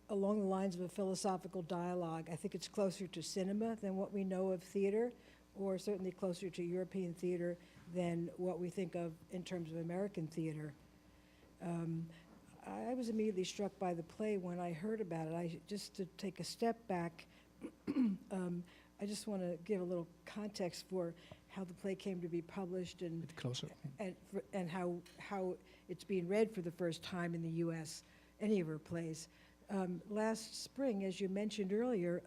along the lines of a philosophical dialogue. I think it's closer to cinema than what we know of theater, or certainly closer to European theater than what we think of in terms of American theater. I was immediately struck by the play when I heard about it. Just to take a step back, I just want to give a little context for how the play came to be published and how it's being read for the first time in the U.S., any of her plays. Last spring, as you mentioned earlier,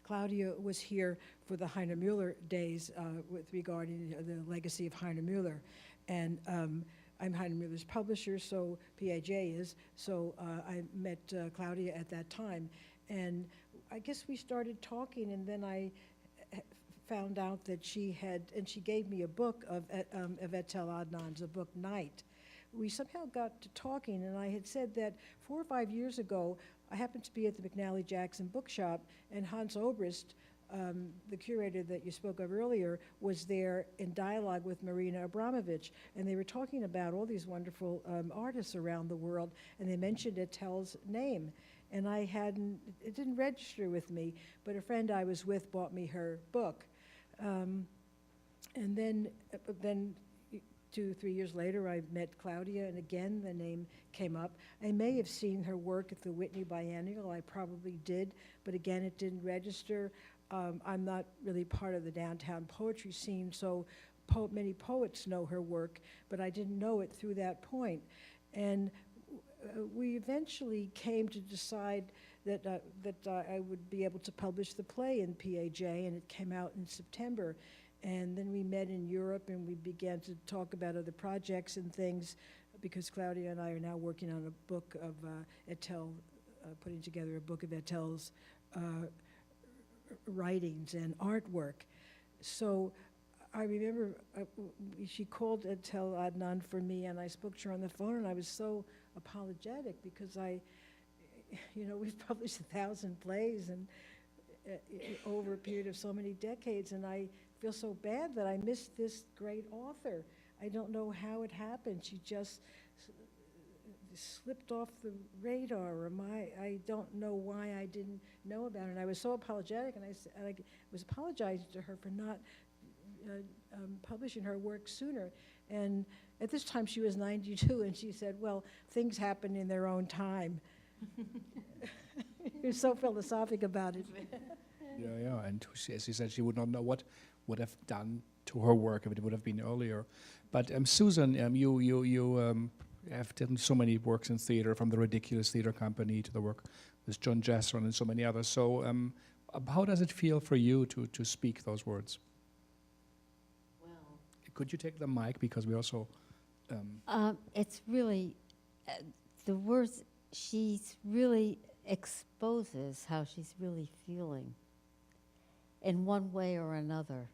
Klaudia was here for the Heiner Müller days with regarding the legacy of Heiner Müller. And I'm Heiner Müller's publisher, so PAJ is, so I met Klaudia at that time. And I guess we started talking, and then I found out that she had, and she gave me a book of Etel Adnan's, a book, Night. We somehow got to talking, and I had said that 4 or 5 years ago, I happened to be at the McNally-Jackson bookshop, and Hans Obrist, the curator that you spoke of earlier, was there in dialogue with Marina Abramovich, and they were talking about all these wonderful artists around the world, and they mentioned Etel's name. And it didn't register with me, but a friend I was with bought me her book. And then 2 or 3 years later, I met Klaudia, and again, the name came up. I may have seen her work at the Whitney Biennial. I probably did, but again, it didn't register. I'm not really part of the downtown poetry scene, so many poets know her work, but I didn't know it through that point. And we eventually came to decide that I would be able to publish the play in PAJ, and it came out in September. And then we met in Europe, and we began to talk about other projects and things, because Klaudia and I are now working on a book of Etel, putting together a book of Etel's writings and artwork. So I remember she called Etel Adnan for me, and I spoke to her on the phone, and I was so apologetic because we've published 1,000 plays and over a period of so many decades, and I feel so bad that I missed this great author. I don't know how it happened. She just slipped off the radar, or I don't know why I didn't know about her. And I was so apologetic, and I was apologizing to her for not publishing her work sooner. And at this time, she was 92, and she said, well, things happen in their own time. You're so philosophic about it. Yeah, and as she said, she would not know what would have done to her work if it would have been earlier. But Susan, you have done so many works in theater, from the Ridiculous Theater Company to the work with John Jessron and so many others. So how does it feel for you to speak those words? Well, could you take the mic, because we also... it's really the words, she's really exposes how she's really feeling in one way or another.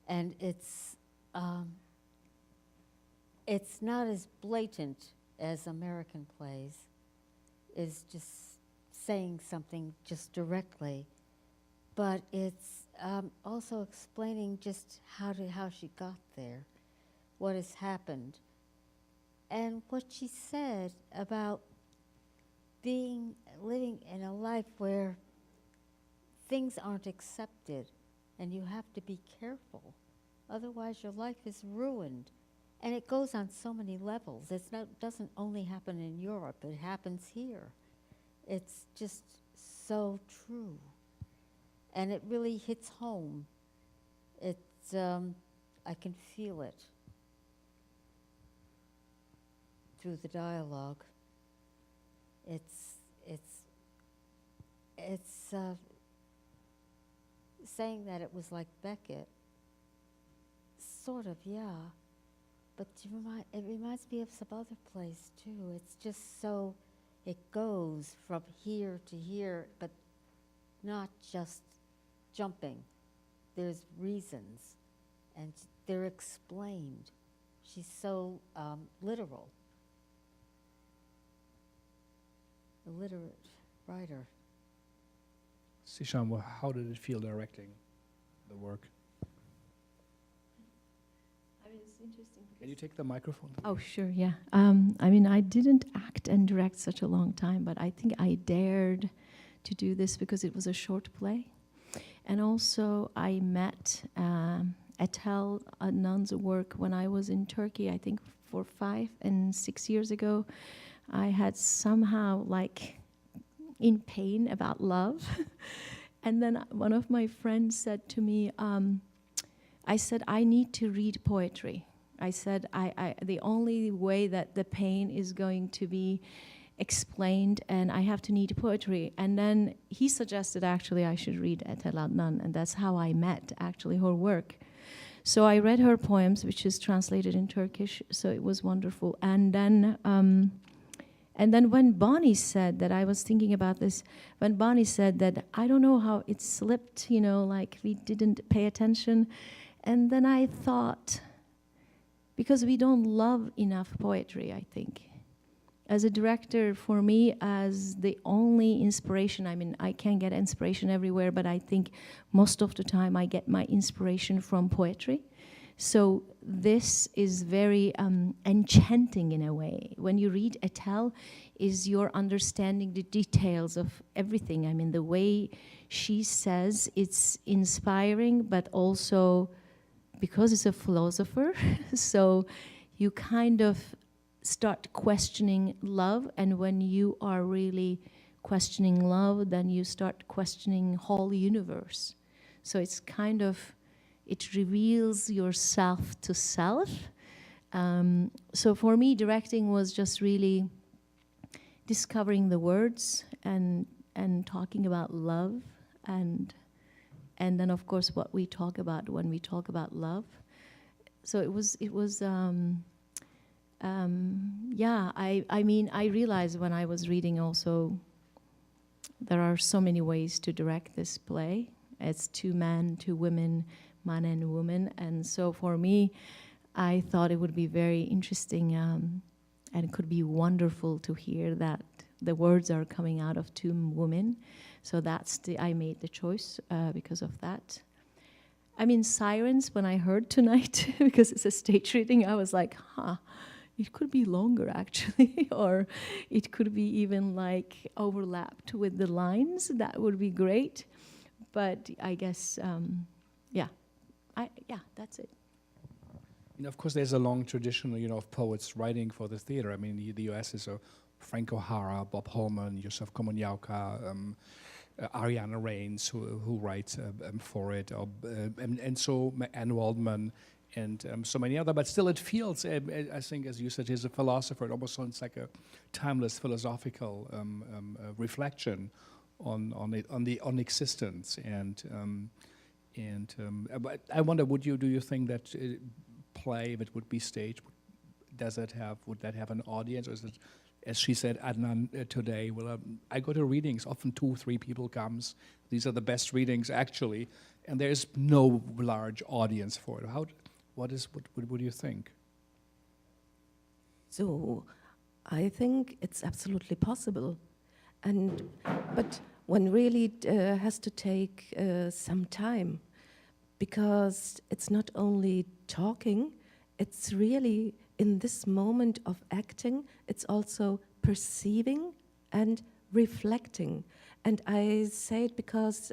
And it's not as blatant as American plays, is just saying something just directly, but it's also explaining just how she got there, what has happened, and what she said about living in a life where things aren't accepted, and you have to be careful, otherwise your life is ruined. And it goes on so many levels. It doesn't only happen in Europe, it happens here. It's just so true. And it really hits home. It's, I can feel it through the dialogue. It's saying that it was like Beckett, sort of, yeah. But it reminds me of some other place too. It's just so, it goes from here to here, but not just jumping. There's reasons, and they're explained. She's so literal. A literate writer. Zishan, how did it feel directing the work? It's interesting. Can you take the microphone? Oh, sure, yeah. I mean, I didn't act and direct such a long time, but I think I dared to do this because it was a short play. And also, I met Etel Adnan's work when I was in Turkey, I think 5 and 6 years ago. I had somehow, in pain about love. And then one of my friends said to me, I said, I need to read poetry. I said, the only way that the pain is going to be explained, and I have to read poetry. And then he suggested, actually, I should read Etel Adnan, and that's how I met, actually, her work. So I read her poems, which is translated in Turkish, so it was wonderful. And then when Bonnie said that, I was thinking about this, when Bonnie said that, I don't know how it slipped, we didn't pay attention. And then I thought, because we don't love enough poetry, I think. As a director, for me, as the only inspiration, I mean, I can get inspiration everywhere, but I think most of the time I get my inspiration from poetry. So this is very enchanting in a way. When you read Etel, is you're understanding the details of everything. I mean, the way she says, it's inspiring, but also because it's a philosopher, so you kind of start questioning love, and when you are really questioning love, then you start questioning whole universe. So it's kind of, it reveals yourself to self. So for me, directing was just really discovering the words and talking about love, and then of course what we talk about when we talk about love. So it was yeah, I mean, I realized when I was reading also, there are so many ways to direct this play. It's 2 men, 2 women, man and woman. And so for me, I thought it would be very interesting and it could be wonderful to hear that the words are coming out of 2 women. So I made the choice because of that. I mean, Sirens, when I heard tonight, because it's a stage reading, I was like, it could be longer actually, or it could be even overlapped with the lines. That would be great. But I guess, yeah, that's it. Of course, there's a long tradition, of poets writing for the theater. I mean, the U.S. is Frank O'Hara, Bob Holman, Yusuf Komunyaka, Ariana Reigns, who writes for it, and so Anne Waldman, and so many other. But still, it feels, I think, as you said, he's a philosopher. It almost sounds like a timeless philosophical reflection on existence. But I wonder, do you think that play, if it would be staged, would that have an audience, or is it as she said, Adnan, today, well, I go to readings, often 2, 3 people comes. These are the best readings, actually, and there's no large audience for it. What do you think? So I think it's absolutely possible. But one really has to take some time, because it's not only talking, it's really in this moment of acting, it's also perceiving and reflecting. And I say it because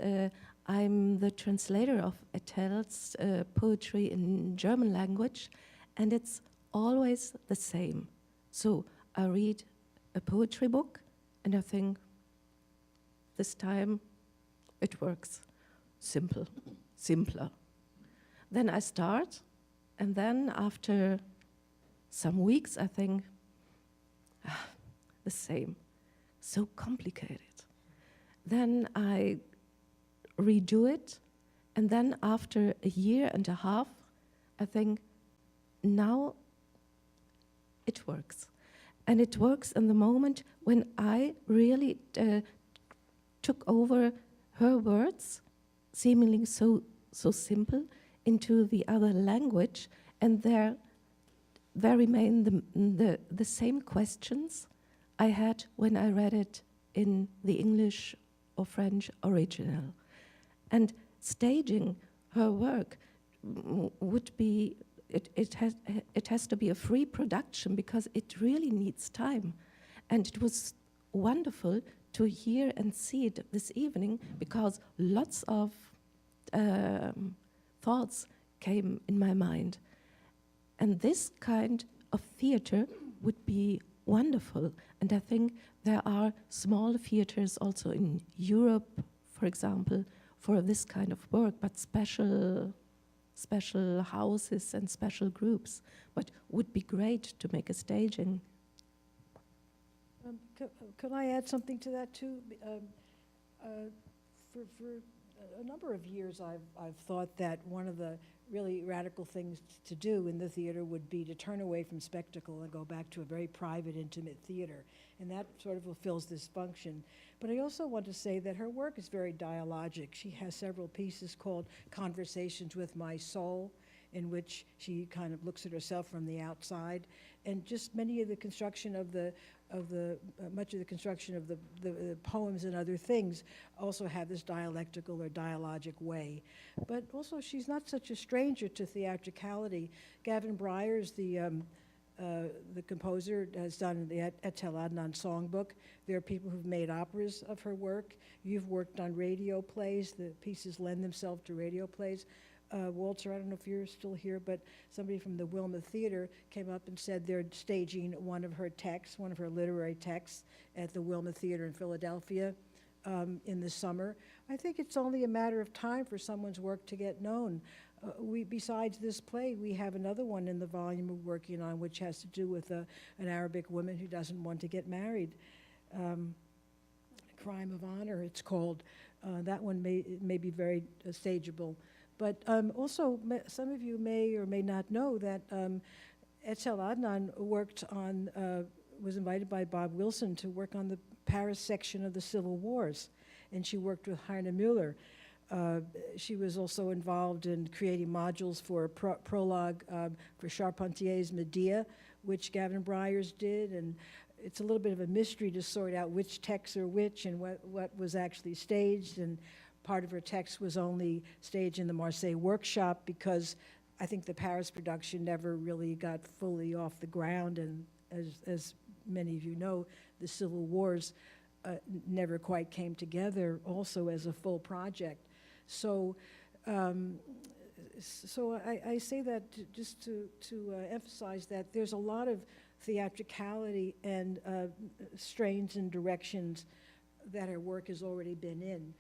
I'm the translator of Etel's poetry in German language, and it's always the same. So I read a poetry book and I think, this time it works. Simple, simpler. Then I start, and then after some weeks I think, the same, so complicated. Then I redo it, and then after a year and a half, I think, now it works. And it works in the moment when I really took over her words, seemingly so simple, into the other language, and there remain the same questions I had when I read it in the English or French original. And staging her work would be, it has to be a free production, because it really needs time. And it was wonderful to hear and see it this evening, because lots of thoughts came in my mind. And this kind of theater would be wonderful. And I think there are small theaters also in Europe, for example, for this kind of work, but special houses and special groups. But would be great to make a staging. Could I add something to that too? For a number of years, I've thought that one of the really radical things to do in the theater would be to turn away from spectacle and go back to a very private, intimate theater. And that sort of fulfills this function. But I also want to say that her work is very dialogic. She has several pieces called Conversations with My Soul, in which she kind of looks at herself from the outside. And just many of the construction of much of the construction of the poems and other things also have this dialectical or dialogic way. But also, she's not such a stranger to theatricality. Gavin Bryars, the composer, has done the Etel Adnan songbook. There are people who've made operas of her work. You've worked on radio plays. The pieces lend themselves to radio plays. Walter, I don't know if you're still here, but somebody from the Wilma Theater came up and said they're staging one of her texts, one of her literary texts, at the Wilma Theater in Philadelphia in the summer. I think it's only a matter of time for someone's work to get known. Besides this play, we have another one in the volume we're working on, which has to do with an Arabic woman who doesn't want to get married. Crime of Honor, it's called. That one may be very stageable. But also, some of you may or may not know that Etel Adnan was invited by Bob Wilson to work on the Paris section of the Civil Wars, and she worked with Heiner Müller. She was also involved in creating modules for a prologue for Charpentier's Medea, which Gavin Bryars did, and it's a little bit of a mystery to sort out which texts are which and what was actually staged, and part of her text was only staged in the Marseille workshop because I think the Paris production never really got fully off the ground, and as many of you know, the Civil Wars never quite came together also as a full project. So I say that just to emphasize that there's a lot of theatricality and strains and directions that her work has already been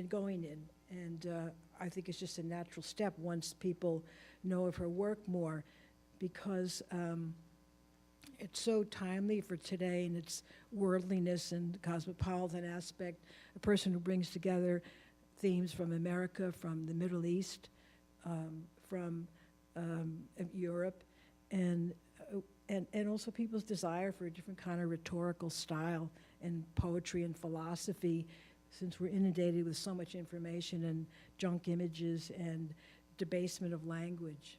going in. And I think it's just a natural step once people know of her work more, because it's so timely for today in its worldliness and cosmopolitan aspect. A person who brings together themes from America, from the Middle East, from Europe, and and also people's desire for a different kind of rhetorical style in poetry and philosophy, since we're inundated with so much information and junk images and debasement of language.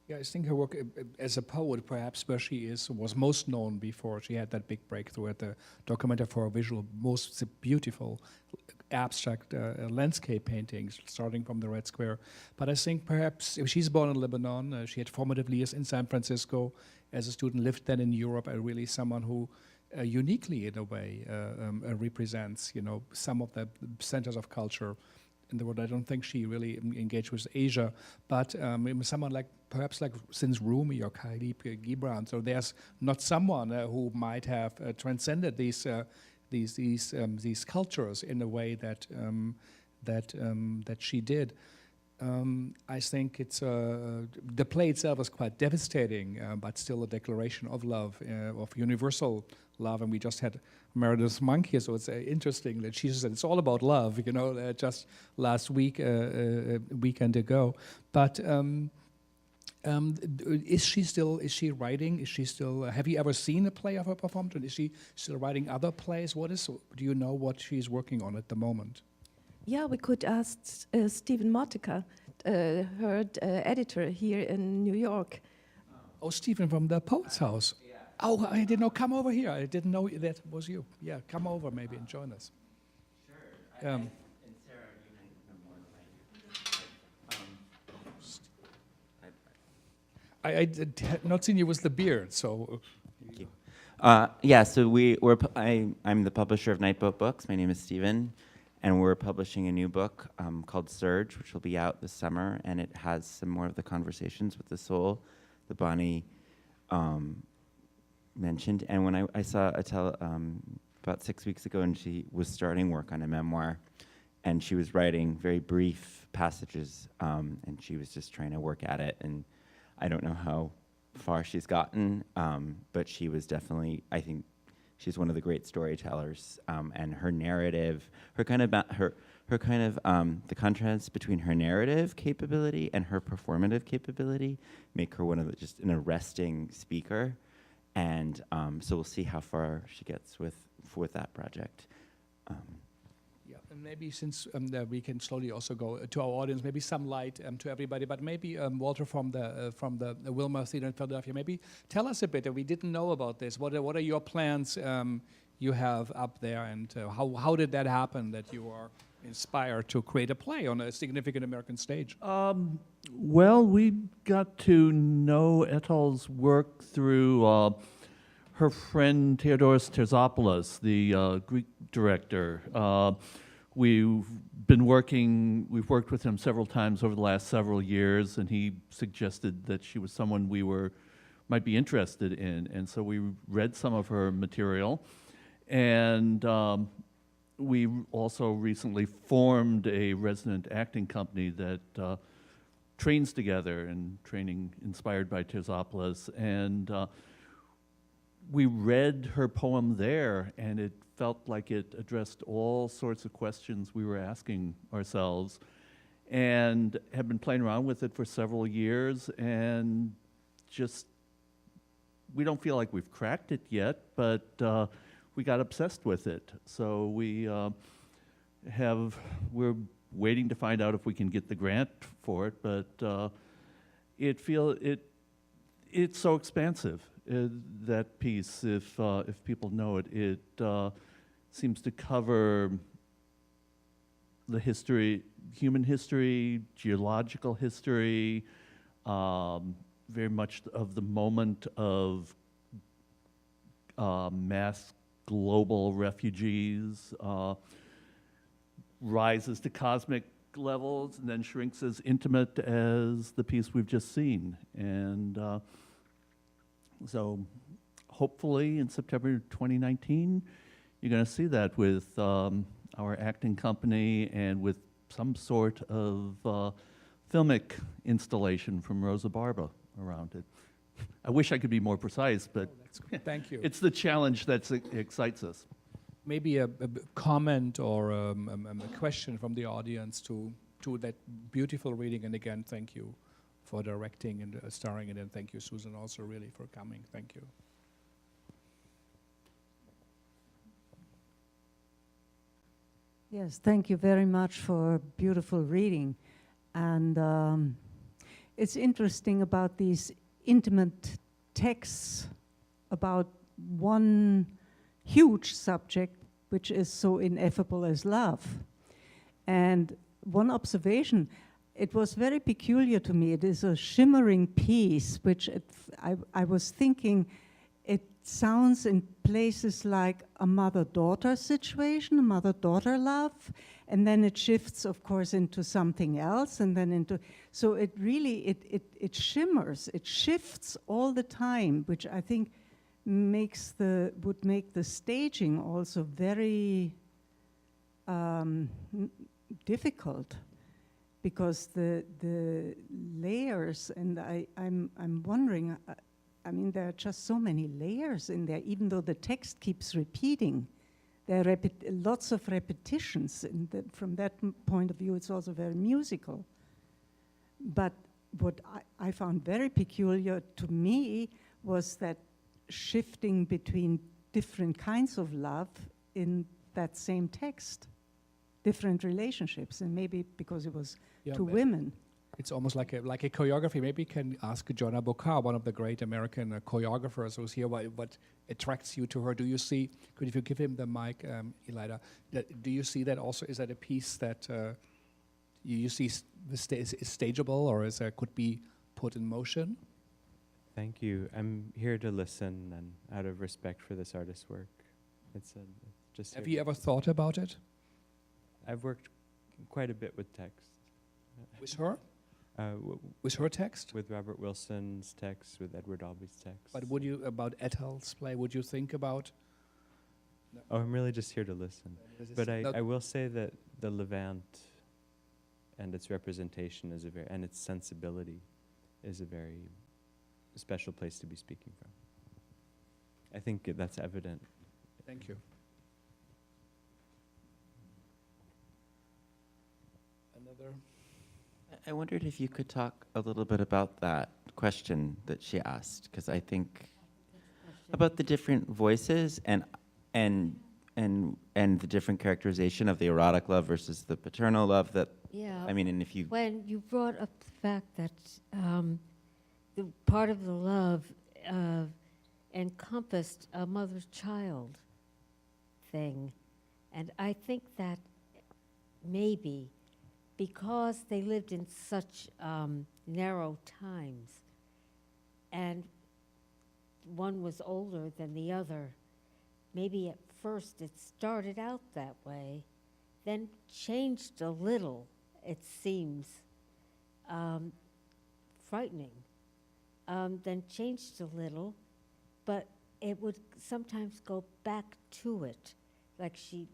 Yeah, I think her work as a poet, perhaps where she was most known before she had that big breakthrough at the Documenta for Visual, most beautiful abstract landscape paintings, starting from the Red Square. But I think perhaps if she's born in Lebanon, she had formative years in San Francisco as a student, lived then in Europe, and really someone who uniquely, in a way, represents, some of the centers of culture in the world. I don't think she really engaged with Asia, but someone perhaps like since Rumi or Khalil Gibran. So there's not someone who might have transcended these cultures in a way that she did. I think it's the play itself is quite devastating, but still a declaration of love, of universal love. And we just had Meredith's monk here, so it's interesting that she said it's all about love. Just last week, a weekend ago. But is she writing? Is she still? Have you ever seen a play of her performed? And is she still writing other plays? Do you know what she's working on at the moment? Yeah, we could ask Stephen Motica, her editor here in New York. Oh, Stephen from the Poets House. Yeah. Oh, I didn't know. Come over here. I didn't know that was you. Yeah, come over maybe and join us. Sure. And Sarah, you know more than I had not seen you with the beard, so. Thank you. So I'm the publisher of Nightboat Books. My name is Stephen. And we're publishing a new book called Surge, which will be out this summer, and it has some more of the conversations with the soul that Bonnie mentioned. And when I saw Etel about 6 weeks ago, and she was starting work on a memoir, and she was writing very brief passages, and she was just trying to work at it. And I don't know how far she's gotten, but she was definitely, I think, she's one of the great storytellers, and her narrative, the contrast between her narrative capability and her performative capability make her just an arresting speaker, and so we'll see how far she gets with that project. Yeah, and maybe since we can slowly also go to our audience, maybe some light to everybody, but maybe Walter from the Wilmer Theater in Philadelphia, maybe tell us a bit. We didn't know about this. What are your plans you have up there, and how did that happen that you are inspired to create a play on a significant American stage? Well, we got to know Etel's work through her friend Theodoros Terzopoulos, the Greek director. We've worked with him several times over the last several years, and he suggested that she was someone we might be interested in. And so we read some of her material, and we also recently formed a resident acting company that trains together, and training inspired by Terzopoulos. And we read her poem there, and it felt like it addressed all sorts of questions we were asking ourselves, and have been playing around with it for several years, and we don't feel like we've cracked it yet, but we got obsessed with it. So we're waiting to find out if we can get the grant for it, but it's so expansive. That piece, if people know it, it seems to cover the history, human history, geological history, very much of the moment of mass global refugees, rises to cosmic levels, and then shrinks as intimate as the piece we've just seen. And so hopefully in September 2019, you're going to see that with our acting company and with some sort of filmic installation from Rosa Barba around it. I wish I could be more precise, but thank you. It's the challenge that excites us. Maybe a comment or a question from the audience to that beautiful reading, and again, thank you for directing and starring it. And thank you, Susan, also really for coming. Thank you. Yes, thank you very much for beautiful reading. And it's interesting about these intimate texts about one huge subject, which is so ineffable as love. And one observation, it was very peculiar to me. It is a shimmering piece, which I was thinking it sounds in places like a mother-daughter situation, a mother-daughter love, and then it shifts, of course, into something else, and then into, so it really, it shimmers, it shifts all the time, which I think would make the staging also very difficult, because the layers, and I'm wondering, I mean, there are just so many layers in there, even though the text keeps repeating. There are lots of repetitions. From that point of view, it's also very musical. But what I found very peculiar to me was that shifting between different kinds of love in that same text, different relationships, and maybe because it was two women. It's almost like a choreography. Maybe you can ask Joanna Bokar, one of the great American choreographers who's here, what attracts you to her. Do you see, if you give him the mic, Elida, do you see that also? Is that a piece that you see is stageable, or could be put in motion? Thank you. I'm here to listen and out of respect for this artist's work. It's just. Have you ever thought about it? I've worked quite a bit with text. With her? With her text? With Robert Wilson's text, with Edward Albee's text. But would you, about Etel's play, would you think about? No. Oh, I'm really just here to listen. But I will say that the Levant and its representation is and its sensibility is a very special place to be speaking from. I think that's evident. Thank you. Another? I wondered if you could talk a little bit about that question that she asked, because I think about the different voices and the different characterization of the erotic love versus the paternal love. That I mean, and if you when you brought up the fact that the part of the love encompassed a mother-child thing, and I think that maybe, because they lived in such narrow times, and one was older than the other, maybe at first it started out that way, then changed a little, it seems, frightening, then changed a little, but it would sometimes go back to it, like she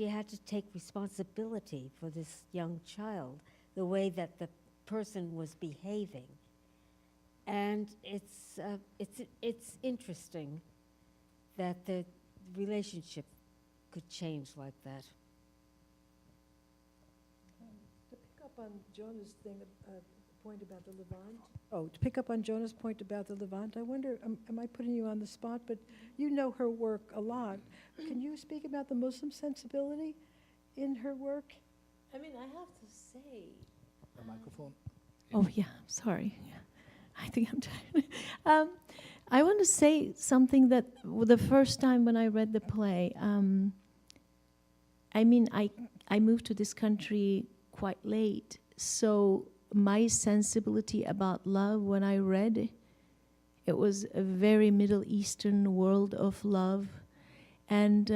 had to take responsibility for this young child, the way that the person was behaving. And it's interesting that the relationship could change like that. To pick up on Jonah's point about the Levant. Oh, to pick up on Jonah's point about the Levant, I wonder, am I putting you on the spot? But you know her work a lot. Can you speak about the Muslim sensibility in her work? I mean, I have to say. A microphone. Oh yeah, sorry. Yeah. I think I'm tired. I want to say something that the first time when I read the play, I mean, I moved to this country quite late, so my sensibility about love when I read, it was a very Middle Eastern world of love, and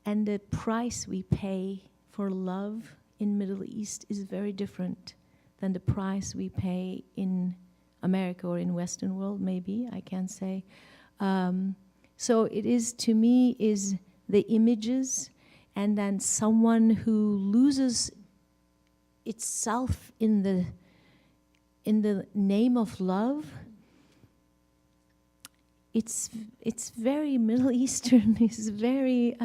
the price we pay for love in Middle East is very different than the price we pay in America or in Western world, maybe, I can't say. So it is, to me, is the images, and then someone who loses itself in the name of love. It's very Middle Eastern. It's very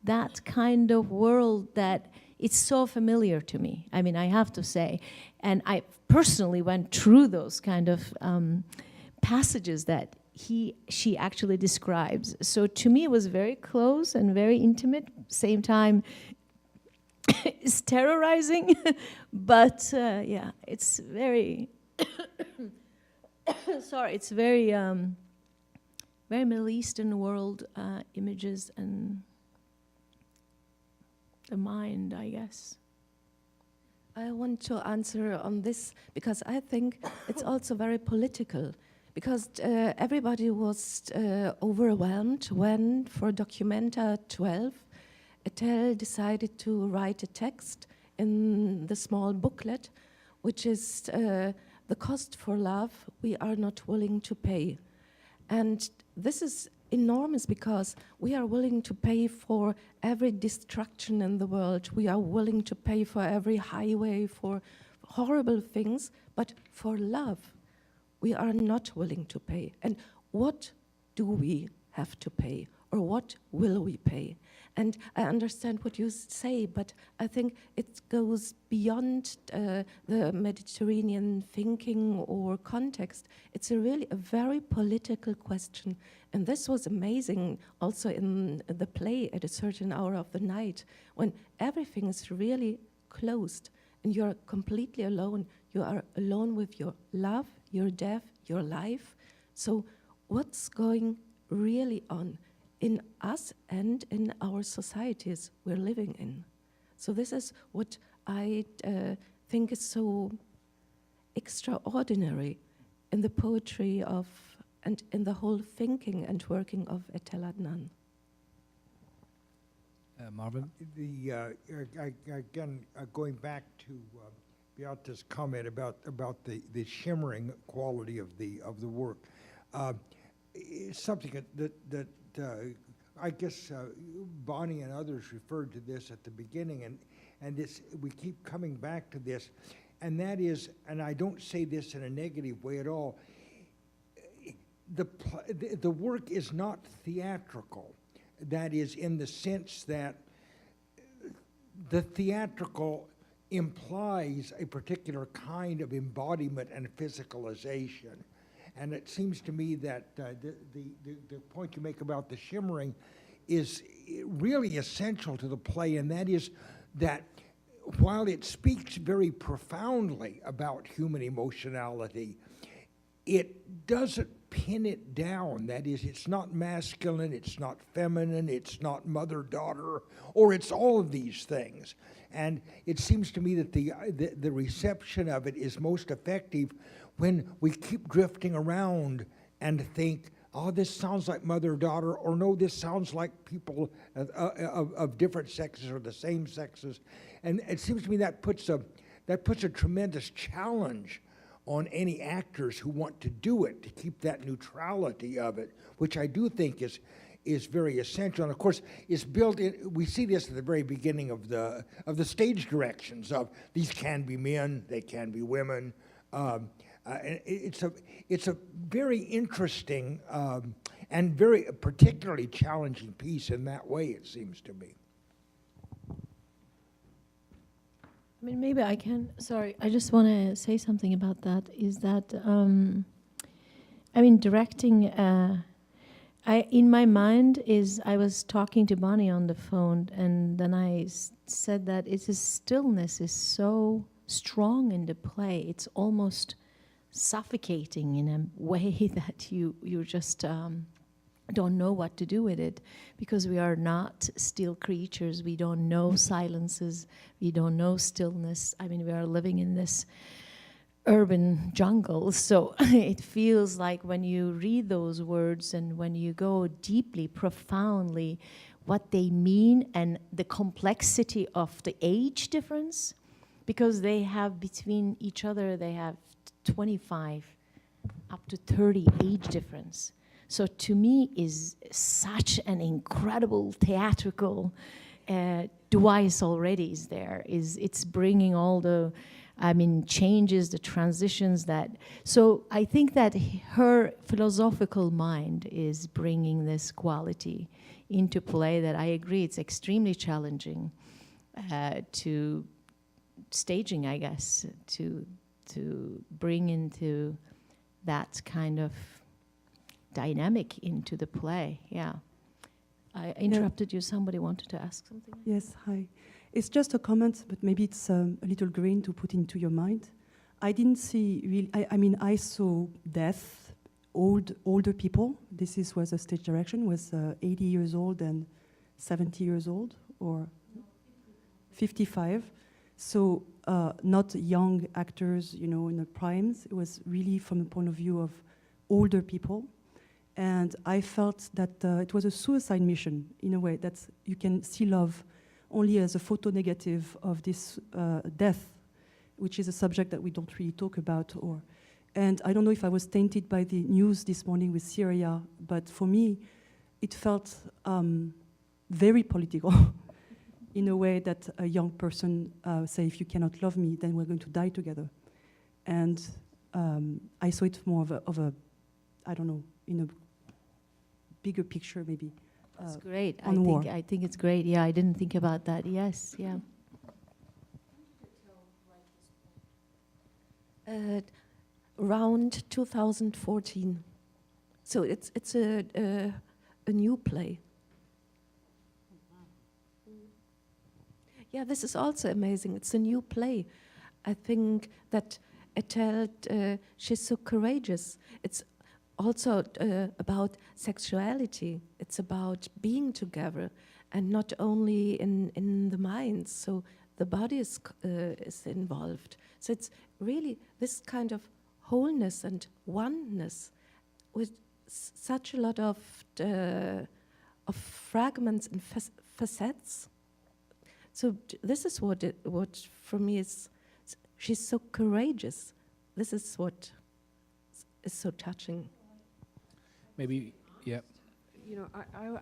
that kind of world that it's so familiar to me. I mean, I have to say. And I personally went through those kind of passages that she actually describes. So to me, it was very close and very intimate. Same time, it's terrorizing, but yeah, it's very. Sorry, it's very, very Middle Eastern world images and the mind, I guess. I want to answer on this because I think it's also very political. Because everybody was overwhelmed when, for Documenta 12, Etel decided to write a text in the small booklet, which is the cost for love we are not willing to pay. And this is enormous because we are willing to pay for every destruction in the world. We are willing to pay for every highway, for horrible things, but for love, we are not willing to pay. And what do we have to pay? Or what will we pay? And I understand what you say, but I think it goes beyond the Mediterranean thinking or context. It's really a very political question. And this was amazing also in the play at a certain hour of the night, when everything is really closed and you're completely alone. You are alone with your love, your death, your life. So what's going really on in us and in our societies we're living in? So this is what I think is so extraordinary in the poetry of, and in the whole thinking and working of Etel Adnan. Marvin? Again, going back to Beata's comment about the shimmering quality of the work, it's something that I guess Bonnie and others referred to this at the beginning, and this, we keep coming back to this, and that is, and I don't say this in a negative way at all, the work is not theatrical. That is, in the sense that the theatrical implies a particular kind of embodiment and physicalization. And it seems to me that the point you make about the shimmering is really essential to the play, and that is that while it speaks very profoundly about human emotionality, it doesn't pin it down. That is, it's not masculine, it's not feminine, it's not mother-daughter, or it's all of these things. And it seems to me that the reception of it is most effective when we keep drifting around and think, oh, this sounds like mother-daughter, or no, this sounds like people of different sexes or the same sexes. And it seems to me that puts a tremendous challenge on any actors who want to do it, to keep that neutrality of it, which I do think is very essential. And of course, it's built in. We see this at the very beginning of the stage directions of these can be men, they can be women. It's a very interesting and very particularly challenging piece in that way, it seems to me. I mean, maybe I can, sorry, I just want to say something about that, is that, I mean, directing, in my mind I was talking to Bonnie on the phone, and then I said that stillness is so strong in the play, it's almost suffocating in a way that you just don't know what to do with it, because we are not still creatures. We don't know silences. We don't know stillness. I mean, we are living in this urban jungle. So it feels like when you read those words and when you go deeply, profoundly, what they mean and the complexity of the age difference, because they have between each other, they have 25 up to 30 age difference. So to me is such an incredible theatrical device already is there. It's bringing all the, I mean, changes, the transitions that, so I think that her philosophical mind is bringing this quality into play that I agree it's extremely challenging. to staging, I guess, to bring into that kind of dynamic into the play. Yeah. I interrupted you. Somebody wanted to ask something. Yes, hi. It's just a comment, but maybe it's a little grain to put into your mind. I didn't see really, I mean, I saw death, older people. This was a stage direction, was 80 years old and 70 years old, or 55. So not young actors, you know, in the primes. It was really from the point of view of older people. And I felt that it was a suicide mission, in a way, that you can see love only as a photo negative of this death, which is a subject that we don't really talk about. And I don't know if I was tainted by the news this morning with Syria, but for me, it felt very political, in a way that a young person say, if you cannot love me, then we're going to die together. And I saw it more of a I don't know, in a bigger picture, maybe. That's great. I think it's great. Yeah, I didn't think about that. Yes, yeah. Around 2014. So it's a new play. Yeah, this is also amazing. It's a new play. I think that Etel, she's so courageous. It's also about sexuality. It's about being together, and not only in the mind. So the body is involved. So it's really this kind of wholeness and oneness with such a lot of fragments and facets. So this is what for me is, she's so courageous. This is what is so touching. Maybe, yeah. You know,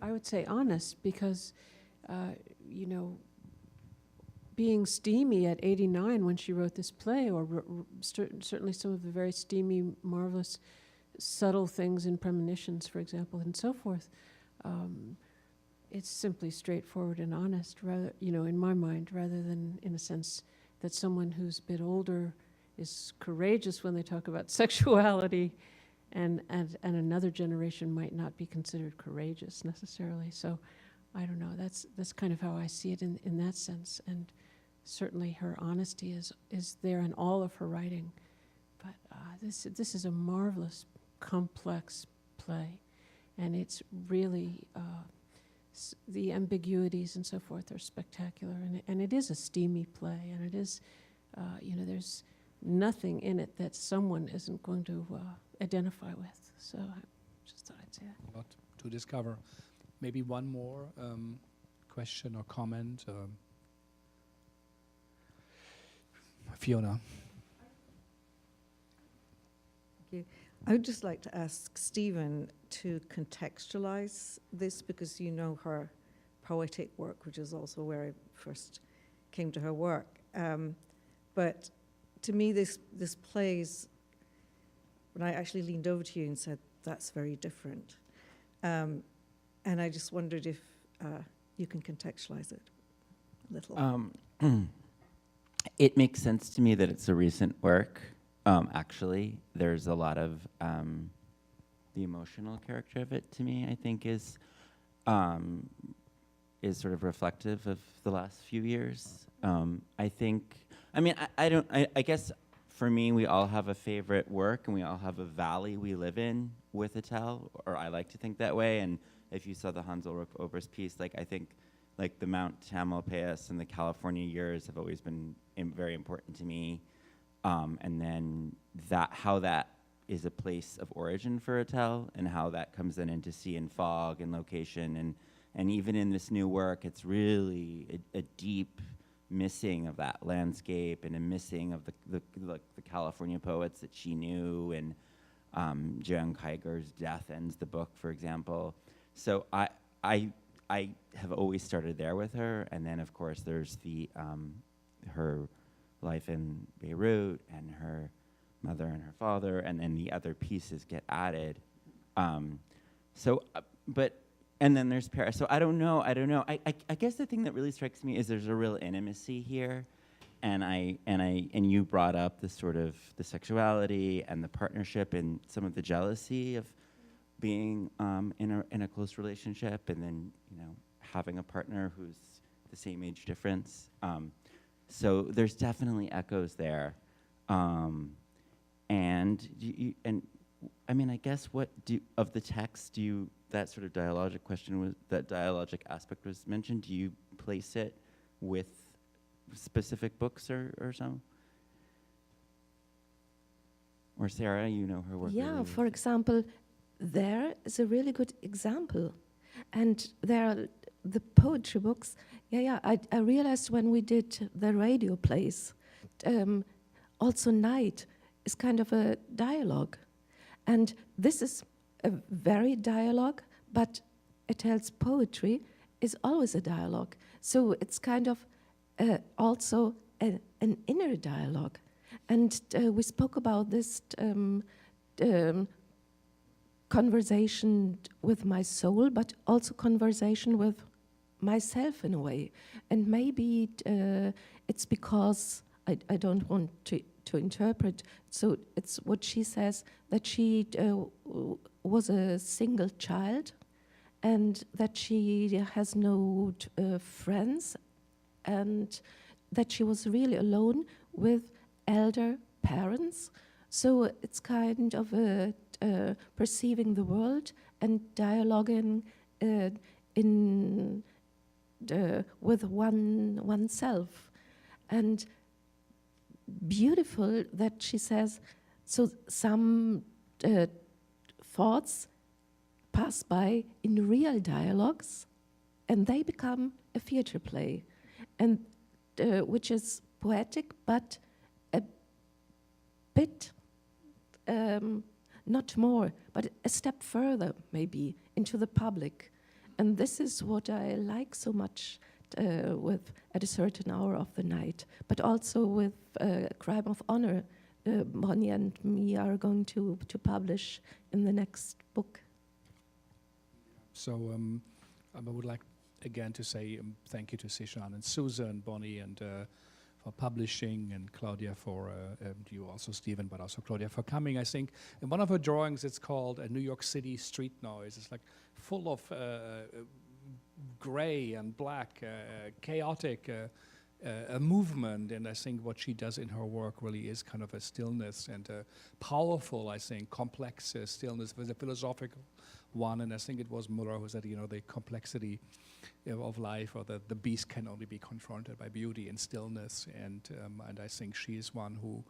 I would say honest, because, you know, being steamy at 89 when she wrote this play, or certainly some of the very steamy, marvelous, subtle things in Premonitions, for example, and so forth, it's simply straightforward and honest, rather, you know, in my mind, rather than in a sense that someone who's a bit older is courageous when they talk about sexuality, and another generation might not be considered courageous necessarily. So I don't know, that's kind of how I see it in that sense. And certainly her honesty is there in all of her writing. But this is a marvelous, complex play, and it's really the ambiguities and so forth are spectacular, and it is a steamy play, and it is, you know, there's nothing in it that someone isn't going to identify with. So I just thought I'd say that. A lot to discover. Maybe one more question or comment. Fiona. Thank you. I would just like to ask Stephen to contextualize this, because you know her poetic work, which is also where I first came to her work. But to me, this plays, when I actually leaned over to you and said, that's very different. And I just wondered if you can contextualize it a little. It makes sense to me that it's a recent work. Actually, there's a lot of the emotional character of it, to me, I think is sort of reflective of the last few years. I think, I guess for me, we all have a favorite work, and we all have a valley we live in with Etel, or I like to think that way. And if you saw the Hansel Oberst piece, like, I think like the Mount Tamalpais and the California years have always been very important to me. And then how that is a place of origin for Etel, and how that comes then into sea and fog and location, and even in this new work, it's really a deep missing of that landscape, and a missing of the California poets that she knew, and Jiang Kaiger's Death Ends the Book, for example. So I have always started there with her, and then of course there's the her life in Beirut, and her mother and her father, and then the other pieces get added. But and then there's Paris. So I don't know. I guess the thing that really strikes me is there's a real intimacy here, and you brought up the sort of the sexuality and the partnership and some of the jealousy of being in a close relationship, and then having a partner who's the same age difference. So there's definitely echoes there, and I mean, I guess of the text that sort of dialogic question that dialogic aspect was mentioned. Do you place it with specific books or so? Or Sarah, you know her work. Yeah, really for example, there is a really good example, and there are the poetry books. I realized when we did the radio plays, also Night is kind of a dialogue, and this is a very dialogue, but Etel's poetry is always a dialogue. So it's kind of also an inner dialogue. And we spoke about this conversation with my soul, but also conversation with myself in a way. And maybe it's because I don't want to interpret. So it's what she says, that she was a single child and that she has no friends, and that she was really alone with elder parents. So it's kind of perceiving the world and dialoguing with oneself. And beautiful that she says, so some thoughts pass by in real dialogues and they become a theater play, and which is poetic, but a bit, not more, but a step further maybe into the public. And this is what I like so much with At a Certain Hour of the Night, but also with Crime of Honor. Bonnie and me are going to publish in the next book. So I would like again to say thank you to Zishan and Susan, Bonnie, and for publishing, and Klaudia for you also, Stephen, but also Klaudia for coming. I think in one of her drawings, it's called a New York City street noise. It's like full of gray and black, chaotic a movement, and I think what she does in her work really is kind of a stillness and a powerful, I think, complex stillness with a philosophical one. And I think it was Muller who said, the complexity of life, or the beast can only be confronted by beauty and stillness. And I think she is one who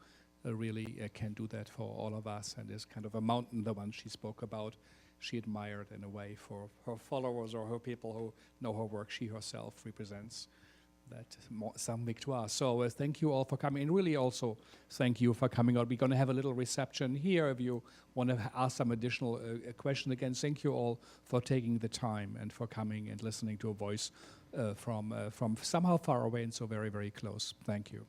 really can do that for all of us, and is kind of a mountain, the one she spoke about. She admired in a way for her followers or her people who know her work. She herself represents that some victoire. So thank you all for coming, and really also thank you for coming out. We're going to have a little reception here if you want to ask some additional questions. Again, thank you all for taking the time and for coming and listening to a voice from somehow far away and so very, very close. Thank you.